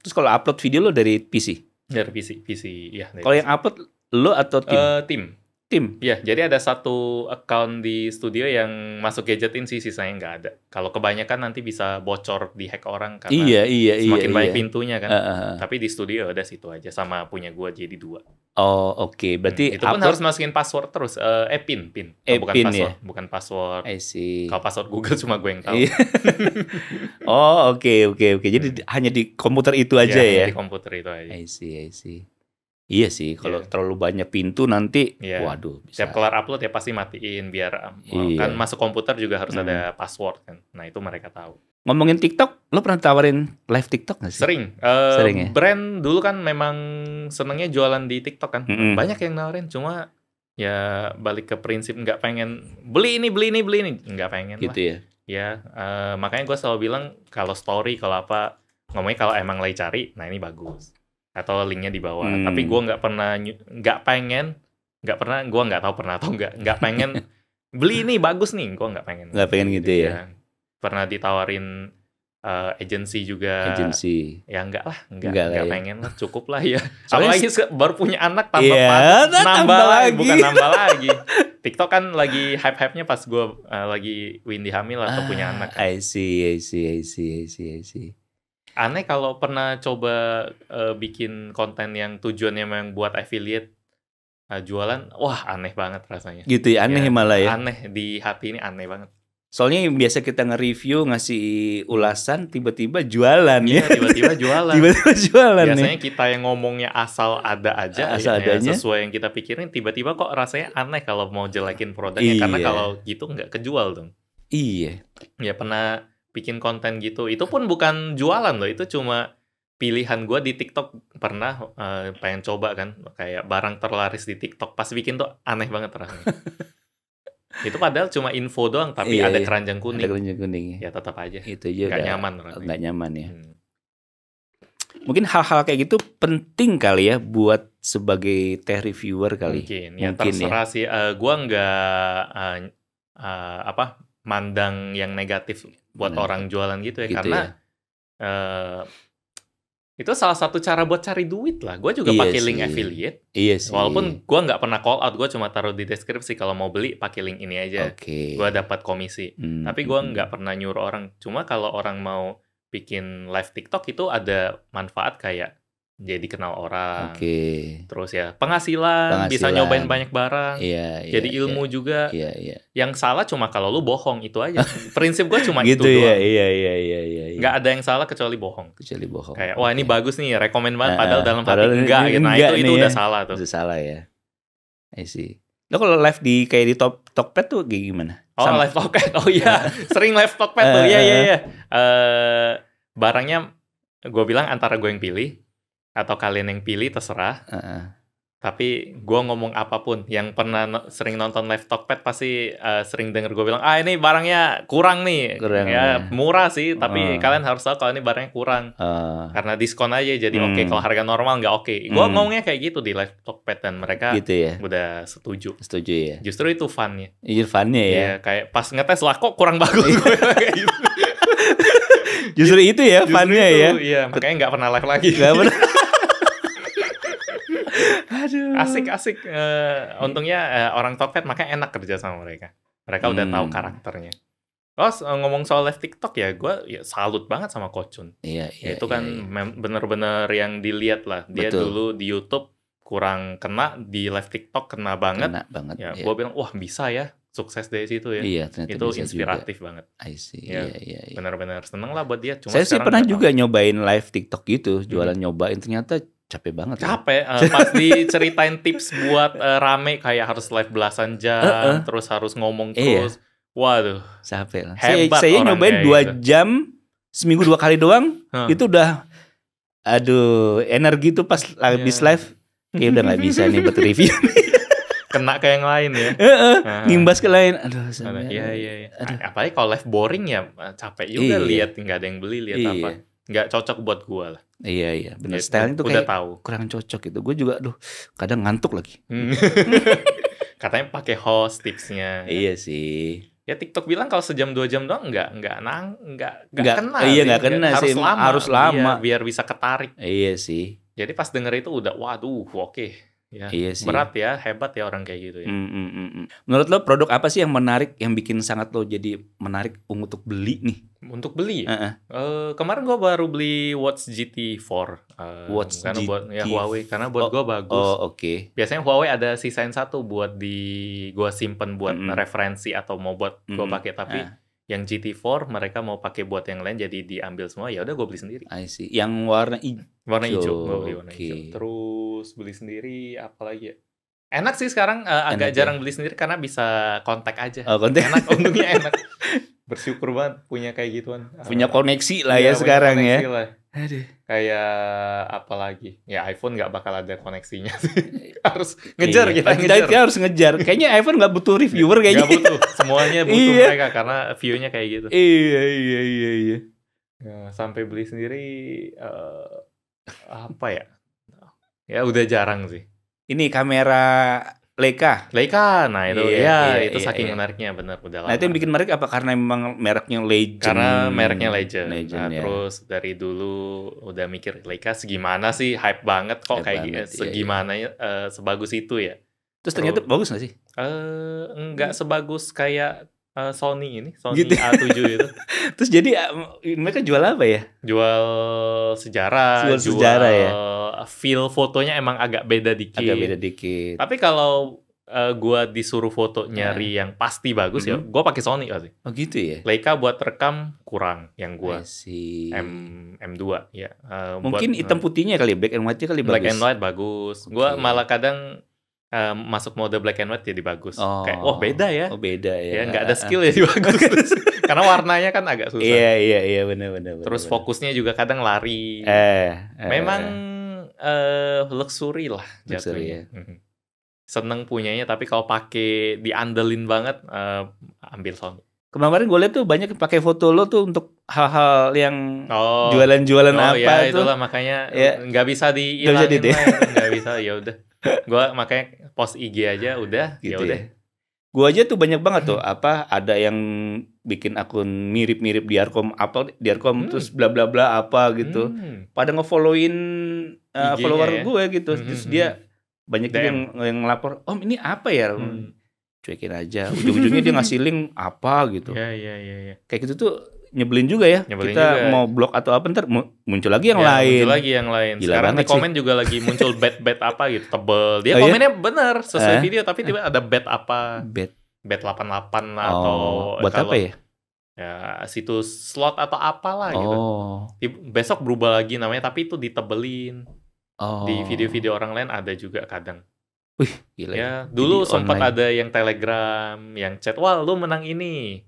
Speaker 1: Terus kalau upload video lo dari PC?
Speaker 2: Dari PC ya. Dari
Speaker 1: Kalau yang upload lo atau tim?
Speaker 2: tim.
Speaker 1: Tim.
Speaker 2: Ya, jadi ada satu account di studio yang masuk gadgetin sih, sisanya nggak ada. Kalau kebanyakan nanti bisa bocor di hack orang karena
Speaker 1: Iya.
Speaker 2: semakin banyak pintunya kan.
Speaker 1: Heeh.
Speaker 2: Tapi di studio ada situ aja sama punya gua jadi 2.
Speaker 1: Oh oke, berarti
Speaker 2: Itu pun harus masukin password terus. Pin. Bukan
Speaker 1: PIN
Speaker 2: password,
Speaker 1: ya?
Speaker 2: bukan password.
Speaker 1: I see.
Speaker 2: Kalau password Google cuma gue yang tahu.
Speaker 1: Iya. Oh oke. Jadi hanya di komputer itu aja ya?
Speaker 2: Di komputer itu aja.
Speaker 1: I see. Iya sih, kalau terlalu banyak pintu nanti,
Speaker 2: Iya.
Speaker 1: waduh bisa.
Speaker 2: Setiap kelar upload ya pasti matiin biar
Speaker 1: Iya.
Speaker 2: kan masuk komputer juga harus ada password kan. Nah itu mereka tahu.
Speaker 1: Ngomongin TikTok, lo pernah tawarin live TikTok nggak sih?
Speaker 2: Sering.
Speaker 1: Sering ya?
Speaker 2: Brand dulu kan memang senengnya jualan di TikTok kan.
Speaker 1: Mm-mm.
Speaker 2: Banyak yang nawarin, cuma ya balik ke prinsip nggak pengen beli ini, nggak pengen
Speaker 1: Gitu
Speaker 2: lah.
Speaker 1: ya?
Speaker 2: Ya, makanya gue selalu bilang kalau story, kalau apa, ngomongnya kalau emang lagi cari, nah ini bagus. Atau linknya di bawah. Tapi gue nggak pernah, gue nggak tahu pernah atau nggak pengen beli ini bagus nih, gue nggak pengen.
Speaker 1: Nggak pengen gitu ya?
Speaker 2: Pernah ditawarin agensi juga.
Speaker 1: Agensi.
Speaker 2: Ya enggak
Speaker 1: Enggak lah
Speaker 2: enggak
Speaker 1: ya.
Speaker 2: pengen lah, cukup lah ya.
Speaker 1: Soalnya
Speaker 2: Apalagi baru punya anak tambah
Speaker 1: Iya,
Speaker 2: nambah
Speaker 1: tambah
Speaker 2: lagi,
Speaker 1: lagi.
Speaker 2: bukan nambah lagi. TikTok kan lagi hype-hype-nya pas gue lagi Windy hamil atau punya anak.
Speaker 1: I see.
Speaker 2: Aneh kalau pernah coba bikin konten yang tujuannya memang buat affiliate jualan, wah aneh banget rasanya.
Speaker 1: Gitu ya, aneh malah ya.
Speaker 2: Aneh, di hati ini aneh banget.
Speaker 1: Soalnya yang biasa kita nge-review, ngasih ulasan, tiba-tiba jualan
Speaker 2: Iya,
Speaker 1: ya.
Speaker 2: tiba-tiba jualan.
Speaker 1: Tiba-tiba jualan
Speaker 2: Biasanya
Speaker 1: nih.
Speaker 2: kita yang ngomongnya asal ada aja,
Speaker 1: Asal
Speaker 2: ya,
Speaker 1: adanya.
Speaker 2: sesuai yang kita pikirin, tiba-tiba kok rasanya aneh kalau mau jelekin produknya.
Speaker 1: Iya.
Speaker 2: Karena kalau gitu nggak kejual dong.
Speaker 1: Iya.
Speaker 2: Ya pernah bikin konten gitu, itu pun bukan jualan loh, itu cuma pilihan gue di TikTok. Pernah pengen coba kan, kayak barang terlaris di TikTok, pas bikin tuh aneh banget rasanya. Itu padahal cuma info doang, tapi
Speaker 1: Iya,
Speaker 2: ada
Speaker 1: iya.
Speaker 2: keranjang kuning.
Speaker 1: Ada keranjang kuning.
Speaker 2: Ya tetap aja.
Speaker 1: Itu juga.
Speaker 2: Nggak nyaman rasanya.
Speaker 1: Nggak nyaman ya.
Speaker 2: Hmm.
Speaker 1: Mungkin hal-hal kayak gitu penting kali ya buat sebagai tech reviewer kali.
Speaker 2: Mungkin ya
Speaker 1: Mungkin
Speaker 2: terserah sih. Gua nggak mandang yang negatif buat
Speaker 1: Nah,
Speaker 2: orang jualan gitu ya,
Speaker 1: gitu
Speaker 2: karena
Speaker 1: ya.
Speaker 2: Itu salah satu cara buat cari duit lah. Gue juga
Speaker 1: Iya
Speaker 2: pakai link
Speaker 1: sih.
Speaker 2: affiliate.
Speaker 1: Iya sih.
Speaker 2: Walaupun gue nggak pernah call out, gue cuma taruh di deskripsi kalau mau beli pakai link ini aja.
Speaker 1: Oke.
Speaker 2: Gue dapat komisi. Tapi gue nggak pernah nyuruh orang. Cuma kalau orang mau bikin live TikTok itu ada manfaat kayak jadi kenal orang.
Speaker 1: Oke.
Speaker 2: Terus ya penghasilan, bisa nyobain banyak barang.
Speaker 1: Iya,
Speaker 2: jadi ilmu juga.
Speaker 1: Iya, iya.
Speaker 2: Yang salah cuma kalau lu bohong, itu aja. Prinsip gue cuma
Speaker 1: gitu
Speaker 2: itu
Speaker 1: ya,
Speaker 2: doang.
Speaker 1: Iya.
Speaker 2: Nggak ada yang salah kecuali bohong.
Speaker 1: Kecuali bohong.
Speaker 2: Kayak wah ini bagus nih, rekomen banget. Padahal dalam hati enggak gitu. Nah itu udah salah tuh.
Speaker 1: Itu salah ya. I see. Lo kalau live di kayak di Tokped tuh kayak gimana?
Speaker 2: Oh live Tokped, oh iya, sering live Tokped tuh, iya. Barangnya gue bilang antara gue yang pilih atau kalian yang pilih terserah. Tapi gue ngomong apapun, yang pernah sering nonton live Tokped pasti sering denger gue bilang, ini barangnya kurang nih. Ya murah sih, tapi kalian harus tahu kalau ini barangnya kurang. Karena diskon aja, jadi oke. Kalau harga normal nggak oke. Gue ngomongnya kayak gitu di live Tokped dan mereka
Speaker 1: gitu ya?
Speaker 2: udah setuju.
Speaker 1: Setuju ya?
Speaker 2: Justru itu funnya.
Speaker 1: Iya funnya ya?
Speaker 2: Iya, kayak pas ngetes lah kok kurang bagus. Gue kayak gitu.
Speaker 1: Justru itu ya funnya ya?
Speaker 2: Iya, makanya nggak pernah live lagi.
Speaker 1: Nggak pernah. Aduh.
Speaker 2: Asik. Untungnya orang Tokped makanya enak kerja sama mereka. Mereka udah tahu karakternya. Ngomong soal live TikTok ya, gue salut banget sama Kocun.
Speaker 1: Iya.
Speaker 2: Itu kan bener-bener yang dilihat lah. Dia dulu di YouTube kurang kena, di live TikTok kena banget. Ya, gue bilang wah bisa ya, sukses dari situ ya.
Speaker 1: Iya, ternyata
Speaker 2: itu
Speaker 1: bisa
Speaker 2: inspiratif
Speaker 1: juga.
Speaker 2: banget.
Speaker 1: I see.
Speaker 2: Ya,
Speaker 1: iya.
Speaker 2: Benar-benar seneng lah buat dia. Cuma
Speaker 1: saya sih pernah juga nyobain live TikTok gitu, jualan nyobain, ternyata capek banget.
Speaker 2: Pas diceritain tips buat rame kayak harus live belasan jam, terus harus ngomong terus. Waduh,
Speaker 1: capek lah.
Speaker 2: Hebat
Speaker 1: saya nyobain 2 jam, seminggu 2 kali doang, itu udah, aduh, energi tuh pas habis live, kayak udah nggak bisa nih buat review.
Speaker 2: Kena ke yang lain ya.
Speaker 1: Ngimbas ke lain. Aduh,
Speaker 2: iya. Apalagi kalau live boring ya capek juga lihat nggak ada yang beli, lihat apa. Nggak cocok buat gua lah.
Speaker 1: Iya, benar. Style itu kayak kurang cocok gitu. Gue juga kadang ngantuk lagi.
Speaker 2: Katanya pakai host tipsnya.
Speaker 1: Iya sih.
Speaker 2: Ya TikTok bilang kalau sejam 2 jam doang nggak kena.
Speaker 1: Iya, nggak kena sih. Harus lama
Speaker 2: biar bisa ketarik.
Speaker 1: Iya sih.
Speaker 2: Jadi pas denger itu udah waduh, oke. Ya,
Speaker 1: iya sih.
Speaker 2: Berat ya, hebat ya orang kayak gitu ya.
Speaker 1: Menurut lo produk apa sih yang menarik, yang bikin sangat lo jadi menarik untuk beli nih?
Speaker 2: Untuk beli ya? Kemarin gue baru beli Watch GT4. Karena buat Huawei, karena buat gue bagus.
Speaker 1: Oke.
Speaker 2: Biasanya Huawei ada sisain satu buat gue simpen buat referensi atau mau buat gue pakai, tapi yang GT4 mereka mau pakai buat yang lain, jadi diambil semua. Ya udah gue beli sendiri.
Speaker 1: I see. Yang warna hijau.
Speaker 2: Warna hijau. Gue beli warna hijau. Terus beli sendiri apalagi ya? Enak sih sekarang, agak jarang beli sendiri karena bisa kontak aja.
Speaker 1: Kontak.
Speaker 2: Enak, untungnya enak. Bersyukur banget punya kayak gituan.
Speaker 1: Punya koneksi lah ya sekarang ya.
Speaker 2: Lah.
Speaker 1: Aduh.
Speaker 2: Kayak apa lagi? Ya iPhone nggak bakal ada koneksinya sih. Harus ngejar kita
Speaker 1: harus ngejar. Kayaknya iPhone nggak butuh reviewer kayaknya.
Speaker 2: Nggak butuh. Semuanya butuh mereka karena view-nya kayak gitu.
Speaker 1: Iya.
Speaker 2: Ya, sampai beli sendiri apa ya? Ya udah jarang sih.
Speaker 1: Ini kamera Leica,
Speaker 2: nah itu itu saking menariknya, benar udah lama.
Speaker 1: Nah itu yang bikin menarik apa karena memang mereknya Legend?
Speaker 2: Karena mereknya Legend
Speaker 1: ya.
Speaker 2: Terus dari dulu udah mikir Leica segimana sih, hype banget kok kayak gitu, segimana sebagus itu ya.
Speaker 1: Terus ternyata bagus nggak sih?
Speaker 2: Enggak sebagus kayak Sony
Speaker 1: gitu.
Speaker 2: A7 itu.
Speaker 1: Terus jadi mereka jual apa ya?
Speaker 2: Jual sejarah ya. Feel fotonya emang agak beda dikit. Tapi kalau gua disuruh foto nyari yang pasti bagus ya, gua pakai Sony pasti.
Speaker 1: Oh gitu ya.
Speaker 2: Leica buat rekam kurang yang gua. M2 ya.
Speaker 1: Mungkin hitam putihnya kali, black and white-nya kali bagus.
Speaker 2: Black and white bagus. Gua malah kadang masuk mode black and white jadi bagus. Kayak beda ya.
Speaker 1: Beda ya.
Speaker 2: Ya nggak ada skill jadi bagus. Karena warnanya kan agak susah.
Speaker 1: Iya benar.
Speaker 2: Terus fokusnya juga kadang lari. Memang luxury lah jatuhnya. Seneng punyanya, tapi kalau pakai diandelin banget ambil Sony.
Speaker 1: Kemarin gue lihat tuh banyak pakai foto lo tuh untuk hal-hal yang jualan-jualan apa
Speaker 2: ya,
Speaker 1: tuh.
Speaker 2: Itulah makanya nggak bisa dihilangin. Nggak bisa, ya udah. Gue makanya post IG aja udah, gitu ya udah.
Speaker 1: Gua aja tuh banyak banget tuh ada yang bikin akun mirip-mirip Diarkom terus bla bla bla apa gitu. Pada nge-followin
Speaker 2: IG-nya
Speaker 1: follower
Speaker 2: ya.
Speaker 1: gue gitu. Terus dia banyak juga
Speaker 2: DM.
Speaker 1: yang ngelapor, "Om, ini apa ya?" Cuekin aja. Ujung-ujungnya dia ngasih link apa gitu.
Speaker 2: Iya.
Speaker 1: Kayak gitu tuh nyebelin juga ya.
Speaker 2: Nyebelin
Speaker 1: Kita
Speaker 2: juga.
Speaker 1: mau blok atau apa ntar muncul lagi yang lain.
Speaker 2: Muncul lagi yang lain.
Speaker 1: Gila
Speaker 2: Sekarang di
Speaker 1: banget
Speaker 2: komen juga lagi muncul bet apa gitu, tebel. Dia
Speaker 1: Oh, iya?
Speaker 2: komennya bener sesuai video, tapi tiba ada bet apa,
Speaker 1: Bet.
Speaker 2: bet 88 lah, atau
Speaker 1: buat
Speaker 2: kalau
Speaker 1: apa ya?
Speaker 2: ya situs slot atau apalah gitu.
Speaker 1: Oh.
Speaker 2: Besok berubah lagi namanya, tapi itu ditebelin.
Speaker 1: Oh.
Speaker 2: Di video-video orang lain ada juga kadang.
Speaker 1: Wih, gila
Speaker 2: Ya, dulu
Speaker 1: Jadi
Speaker 2: sempat
Speaker 1: online.
Speaker 2: ada yang Telegram, yang chat, "Wah, lu menang ini.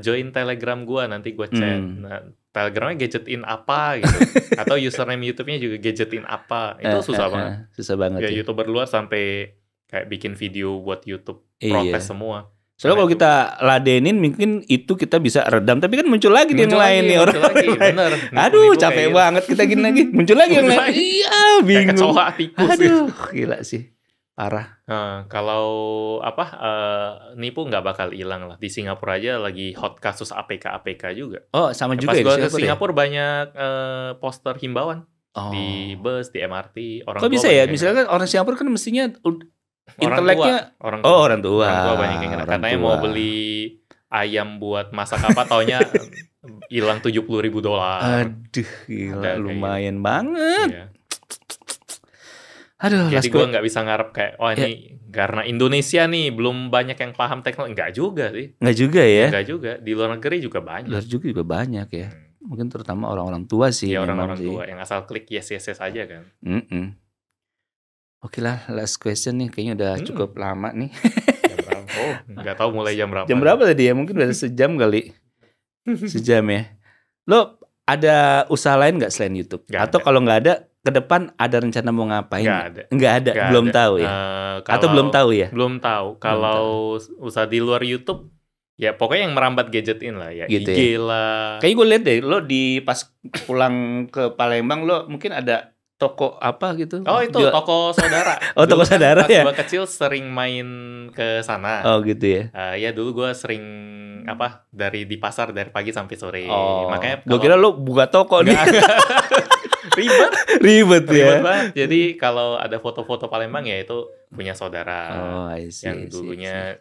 Speaker 2: Join Telegram gua, nanti gua chat." Nah, Telegramnya gadgetin apa gitu. Atau username YouTube-nya juga gadgetin apa. Itu susah banget.
Speaker 1: Susah banget
Speaker 2: Ya,
Speaker 1: ya.
Speaker 2: YouTuber luar sampai kayak bikin video buat YouTube protes semua.
Speaker 1: Soalnya kalau kita ladenin mungkin itu kita bisa redam, tapi kan muncul lagi yang lain nih orang.
Speaker 2: lagi, bener.
Speaker 1: Aduh, capek banget kita gini lagi. Muncul lagi yang lain. Iya, bingung.
Speaker 2: Kayak kecoa tikus.
Speaker 1: Aduh, gila sih. Parah.
Speaker 2: Kalau nipu nggak bakal hilang lah. Di Singapura aja lagi hot kasus APK juga.
Speaker 1: Oh, sama juga
Speaker 2: Pas
Speaker 1: ya
Speaker 2: gue
Speaker 1: di
Speaker 2: ke Singapura banyak poster himbauan di bus, di MRT. Orang
Speaker 1: Kok
Speaker 2: tua
Speaker 1: bisa ya?
Speaker 2: banyak yang
Speaker 1: Misalkan orang Singapura kan mestinya
Speaker 2: Orang
Speaker 1: inteleknya
Speaker 2: orang
Speaker 1: orang tua.
Speaker 2: Orang tua banyak yang
Speaker 1: Orang
Speaker 2: katanya
Speaker 1: tua.
Speaker 2: mau beli ayam buat masak apa, taunya hilang $70.000.
Speaker 1: Aduh, gila,
Speaker 2: Ada kayak
Speaker 1: lumayan banget.
Speaker 2: Iya.
Speaker 1: Aduh,
Speaker 2: Jadi gue nggak bisa ngarep kayak, ini karena Indonesia nih belum banyak yang paham teknologi. Enggak juga sih.
Speaker 1: Nggak juga ya?
Speaker 2: Enggak juga. Di luar negeri juga banyak.
Speaker 1: Luar juga banyak ya. Mungkin terutama orang-orang tua sih.
Speaker 2: Iya, orang-orang
Speaker 1: sih.
Speaker 2: tua yang asal klik yes aja kan.
Speaker 1: Oke lah, last question nih. Kayaknya udah cukup lama nih.
Speaker 2: Jam berapa? Oh, nggak tahu mulai jam berapa.
Speaker 1: Jam berapa tadi ya? Mungkin udah sejam kali. Sejam ya. Lo ada usaha lain nggak selain YouTube? Atau kalau nggak ada, ke depan ada rencana mau ngapain? Nggak ada. Belum tahu ya? Atau belum tahu ya?
Speaker 2: Belum tahu. Kalau usaha di luar YouTube, ya pokoknya yang merambat gadgetin lah ya.
Speaker 1: Gitu
Speaker 2: IG
Speaker 1: ya?
Speaker 2: lah.
Speaker 1: Kayaknya gue lihat deh, lo pas pulang ke Palembang, lo mungkin ada toko apa gitu?
Speaker 2: Oh, itu toko saudara.
Speaker 1: Oh, toko saudara ya?
Speaker 2: Pas gue kecil sering main ke sana.
Speaker 1: Oh, gitu ya?
Speaker 2: Ya dulu gue sering dari di pasar dari pagi sampai sore.
Speaker 1: Oh,
Speaker 2: makanya
Speaker 1: gue kira lo buka toko nih. Ribet ya.
Speaker 2: Banget. Jadi kalau ada foto-foto Palembang ya itu punya saudara.
Speaker 1: Oh, I see,
Speaker 2: yang dulunya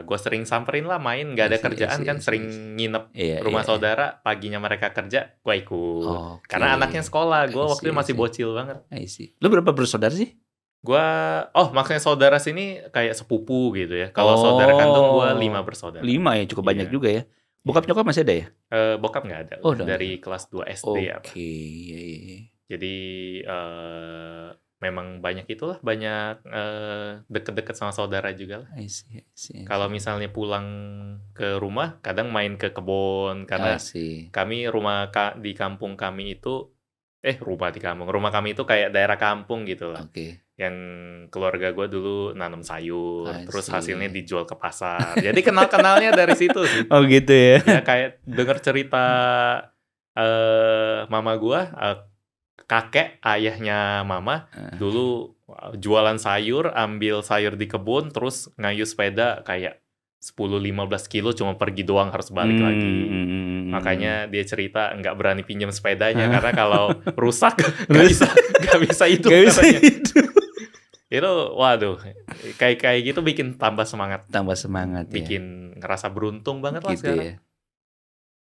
Speaker 2: gue sering samperin lah main, nggak ada kerjaan kan, sering nginep rumah saudara. Paginya mereka kerja, gue ikut. Karena anaknya sekolah, gue waktu itu masih bocil banget.
Speaker 1: I see. Lo berapa bersaudara sih?
Speaker 2: Gue, maksudnya saudara sini kayak sepupu gitu ya. Kalau saudara kandung gue 5 bersaudara.
Speaker 1: 5 ya, cukup banyak juga ya. Bokap nyokap masih ada ya?
Speaker 2: Bokap nggak ada. Dari kelas 2 SD apa. Jadi memang banyak itulah, banyak deket-deket sama saudara juga lah. I see. Kalau misalnya pulang ke rumah, kadang main ke kebun karena kami di kampung kami itu rumah kami itu kayak daerah kampung gitu lah. Yang keluarga gue dulu nanam sayur, terus hasilnya dijual ke pasar. Jadi kenal-kenalnya dari situ sih.
Speaker 1: Oh gitu ya?
Speaker 2: Ya kayak denger cerita mama gue, kakek ayahnya mama dulu jualan sayur, ambil sayur di kebun, terus ngayuh sepeda kayak 10-15 kilo cuma pergi doang, harus balik lagi. Makanya dia cerita nggak berani pinjam sepedanya karena kalau rusak nggak bisa hidup katanya. Itu waduh, kayak gitu bikin tambah semangat. Bikin ngerasa beruntung banget lah sekarang.
Speaker 1: Ya.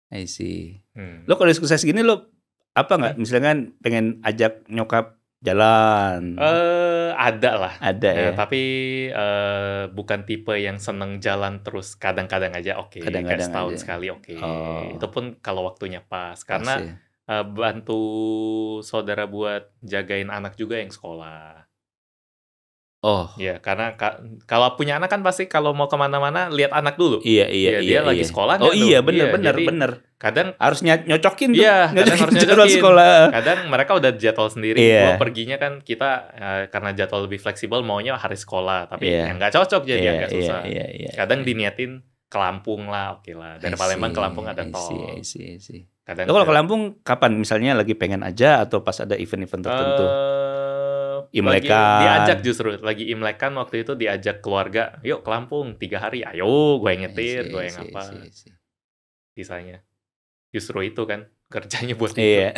Speaker 1: I see. Lo kalau sukses gini lo apa nggak? Misalkan pengen ajak nyokap jalan?
Speaker 2: Ada lah.
Speaker 1: Ada ya.
Speaker 2: Tapi bukan tipe yang seneng jalan terus. Kadang-kadang aja oke. Kayak setahun sekali oke. Itu pun kalau waktunya pas. Karena bantu saudara buat jagain anak juga yang sekolah. Ya, karena kalau punya anak kan pasti kalau mau kemana-mana lihat anak dulu.
Speaker 1: Iya.
Speaker 2: Dia lagi sekolah.
Speaker 1: Iya benar.
Speaker 2: Kadang
Speaker 1: harus nyocokin tuh.
Speaker 2: Iya, kadang harus nyocokin.
Speaker 1: Sekolah.
Speaker 2: Kadang mereka udah jadwal sendiri. Gua perginya kan kita karena jadwal lebih fleksibel maunya hari sekolah, tapi yang nggak cocok jadi agak susah. Kadang diniatin ke Lampung lah, oke lah. Dari Palembang ke Lampung ada tol.
Speaker 1: Kadang kalau ke Lampung kapan? Misalnya lagi pengen aja atau pas ada event-event tertentu? Imlekan.
Speaker 2: Diajak justru lagi Imlekan waktu itu diajak keluarga, yuk ke Lampung 3 hari, ayo gue yang nyetir, gue yang apa, sisanya. Justru itu kan kerjanya buat itu.
Speaker 1: Iya.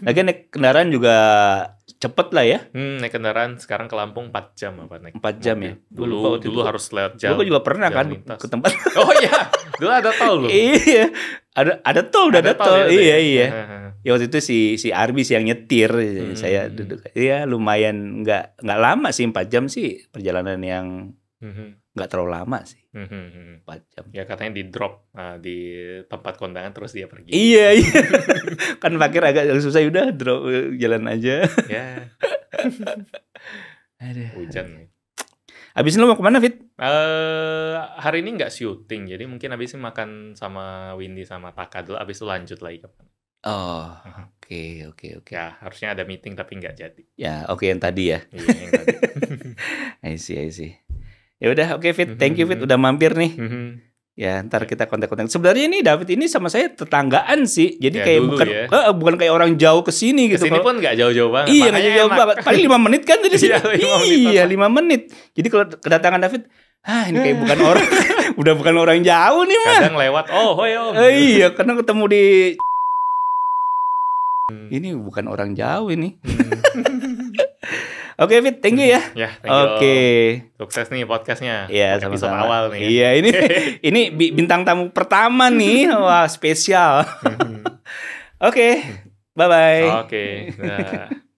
Speaker 1: Lagi naik kendaraan juga cepet lah ya.
Speaker 2: Naik kendaraan sekarang ke Lampung 4 jam apa naik
Speaker 1: 4 jam
Speaker 2: mobil.
Speaker 1: ya.
Speaker 2: Dulu harus lewat
Speaker 1: Gue juga pernah kan
Speaker 2: lintas.
Speaker 1: ke tempat.
Speaker 2: Oh iya, dulu ada tol loh.
Speaker 1: Iya. Ada tol, udah ada tol.
Speaker 2: ya,
Speaker 1: Iya. Ya waktu itu si Arbis yang nyetir, saya duduk. Iya, lumayan nggak lama sih, 4 jam sih perjalanan yang nggak terlalu lama sih. 4 jam.
Speaker 2: Ya katanya di drop di tempat kondangan terus dia pergi.
Speaker 1: Iya. Kan parkir agak susah, udah drop jalan aja.
Speaker 2: Ya.
Speaker 1: Aduh.
Speaker 2: Hujan nih.
Speaker 1: Abis ini lo mau kemana, Fit?
Speaker 2: Hari ini nggak syuting, jadi mungkin abis ini makan sama Windy sama Taka dulu, abis itu lanjut lagi kapan?
Speaker 1: Oh, oke.
Speaker 2: Ya, harusnya ada meeting tapi nggak jadi.
Speaker 1: Ya, oke yang tadi ya.
Speaker 2: Iya, yang tadi.
Speaker 1: I see. Ya udah, oke Fit, thank you Fit udah mampir nih. Ya, ntar kita kontak-kontak. Sebenarnya ini David ini sama saya tetanggaan sih. Jadi
Speaker 2: Ya,
Speaker 1: kayak
Speaker 2: dulu
Speaker 1: bukan kayak orang jauh ke sini gitu.
Speaker 2: Kesini pun nggak jauh-jauh banget.
Speaker 1: Iya, nggak jauh banget. Paling 5 menit kan dari sini.
Speaker 2: Iya,
Speaker 1: 5 menit. Jadi kalau kedatangan David, ini kayak bukan orang, udah bukan orang jauh nih mah.
Speaker 2: Kadang lewat, hoi om.
Speaker 1: Iya, karena ketemu di ini bukan orang jauh ini. Oke, Fit, thank you ya.
Speaker 2: Ya, thank you.
Speaker 1: Oke.
Speaker 2: Sukses nih podcastnya.
Speaker 1: Iya,
Speaker 2: episode
Speaker 1: sama-sama.
Speaker 2: awal nih.
Speaker 1: Iya, ini bintang tamu pertama nih. Wah, spesial. Oke, bye-bye.
Speaker 2: Oke. Nah.